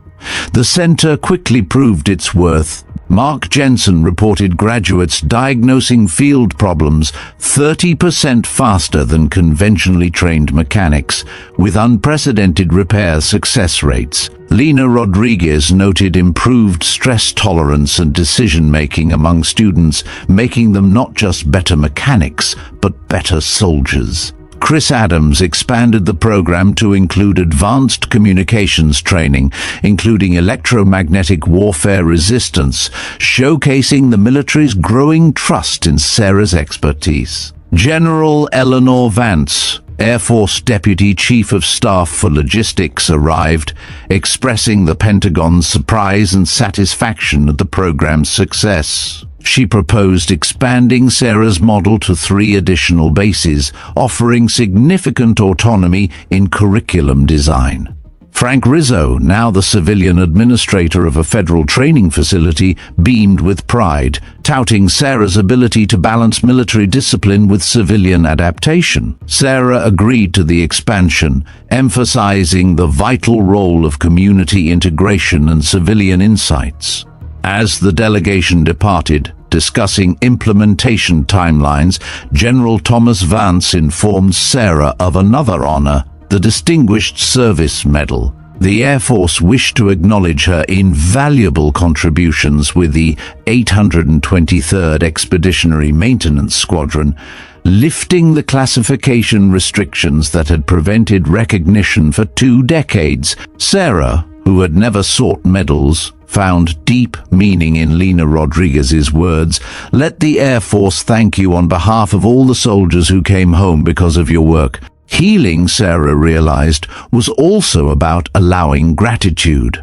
The center quickly proved its worth. Mark Jensen reported graduates diagnosing field problems 30% faster than conventionally trained mechanics, with unprecedented repair success rates. Lena Rodriguez noted improved stress tolerance and decision-making among students, making them not just better mechanics, but better soldiers. Chris Adams expanded the program to include advanced communications training, including electromagnetic warfare resistance, showcasing the military's growing trust in Sarah's expertise. General Eleanor Vance, Air Force Deputy Chief of Staff for Logistics, arrived, expressing the Pentagon's surprise and satisfaction at the program's success. She proposed expanding Sarah's model to 3 additional bases, offering significant autonomy in curriculum design. Frank Rizzo, now the civilian administrator of a federal training facility, beamed with pride, touting Sarah's ability to balance military discipline with civilian adaptation. Sarah agreed to the expansion, emphasizing the vital role of community integration and civilian insights. As the delegation departed, discussing implementation timelines, General Thomas Vance informed Sarah of another honor, the Distinguished Service Medal. The Air Force wished to acknowledge her invaluable contributions with the 823rd Expeditionary Maintenance Squadron, lifting the classification restrictions that had prevented recognition for 2 decades. Sarah, who had never sought medals, found deep meaning in Lena Rodriguez's words, "Let the Air Force thank you on behalf of all the soldiers who came home because of your work." Healing, Sarah realized, was also about allowing gratitude.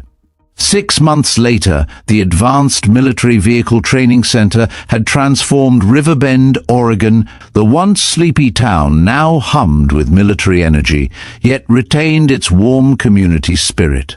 6 months later, the Advanced Military Vehicle Training Center had transformed Riverbend, Oregon. The once sleepy town now hummed with military energy, yet retained its warm community spirit.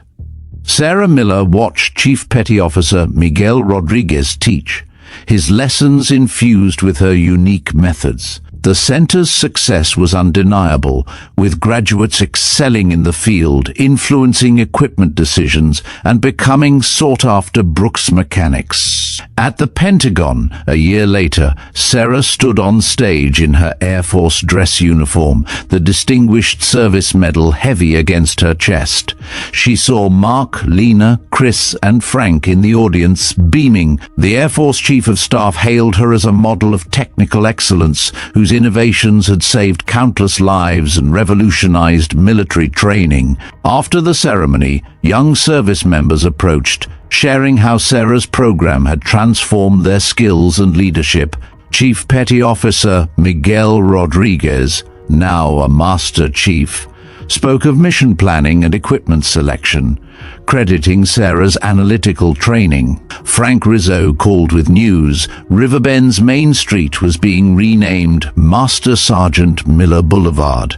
Sarah Miller watched Chief Petty Officer Miguel Rodriguez teach, his lessons infused with her unique methods. The center's success was undeniable, with graduates excelling in the field, influencing equipment decisions, and becoming sought-after Brooks mechanics. At the Pentagon, a year later, Sarah stood on stage in her Air Force dress uniform, the Distinguished Service Medal heavy against her chest. She saw Mark, Lena, Chris, and Frank in the audience, beaming. The Air Force Chief of Staff hailed her as a model of technical excellence, whose innovations had saved countless lives and revolutionized military training. After the ceremony, young service members approached, sharing how Sarah's program had transformed their skills and leadership. Chief Petty Officer Miguel Rodriguez, now a Master Chief, spoke of mission planning and equipment selection, crediting Sarah's analytical training. Frank Rizzo called with news. Riverbend's Main Street was being renamed Master Sergeant Miller Boulevard,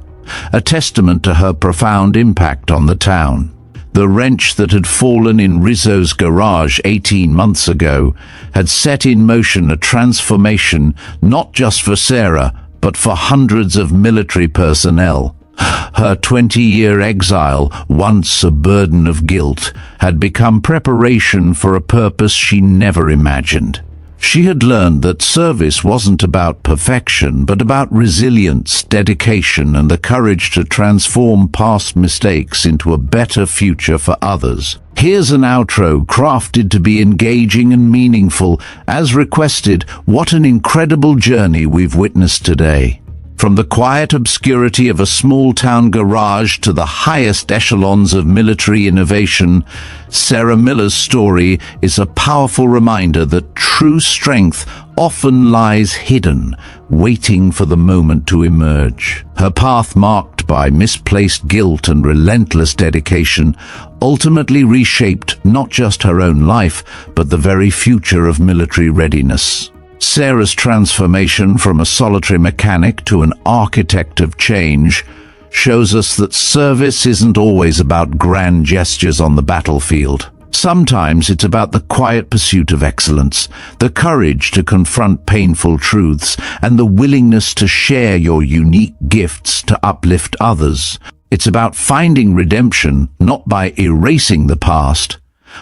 a testament to her profound impact on the town. The wrench that had fallen in Rizzo's garage 18 months ago had set in motion a transformation not just for Sarah, but for hundreds of military personnel. Her 20-year exile, once a burden of guilt, had become preparation for a purpose she never imagined. She had learned that service wasn't about perfection, but about resilience, dedication, and the courage to transform past mistakes into a better future for others. Here's an outro crafted to be engaging and meaningful. As requested, what an incredible journey we've witnessed today. From the quiet obscurity of a small-town garage to the highest echelons of military innovation, Sarah Miller's story is a powerful reminder that true strength often lies hidden, waiting for the moment to emerge. Her path, marked by misplaced guilt and relentless dedication, ultimately reshaped not just her own life, but the very future of military readiness. Sarah's transformation from a solitary mechanic to an architect of change shows us that service isn't always about grand gestures on the battlefield. Sometimes it's about the quiet pursuit of excellence, the courage to confront painful truths, and the willingness to share your unique gifts to uplift others. It's about finding redemption not by erasing the past,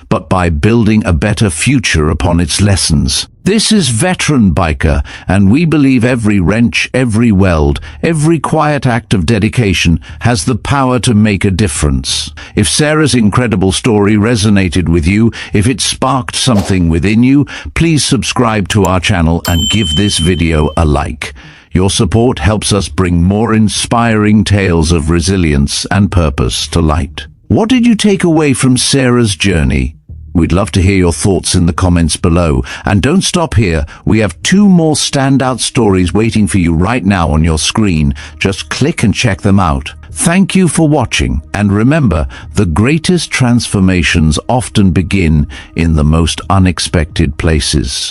but by building a better future upon its lessons. This is Veteranbiker, and we believe every wrench, every weld, every quiet act of dedication has the power to make a difference. If Sarah's incredible story resonated with you, if it sparked something within you, please subscribe to our channel and give this video a like. Your support helps us bring more inspiring tales of resilience and purpose to light. What did you take away from Sarah's journey? We'd love to hear your thoughts in the comments below. And don't stop here. We have 2 more standout stories waiting for you right now on your screen. Just click and check them out. Thank you for watching. And remember, the greatest transformations often begin in the most unexpected places.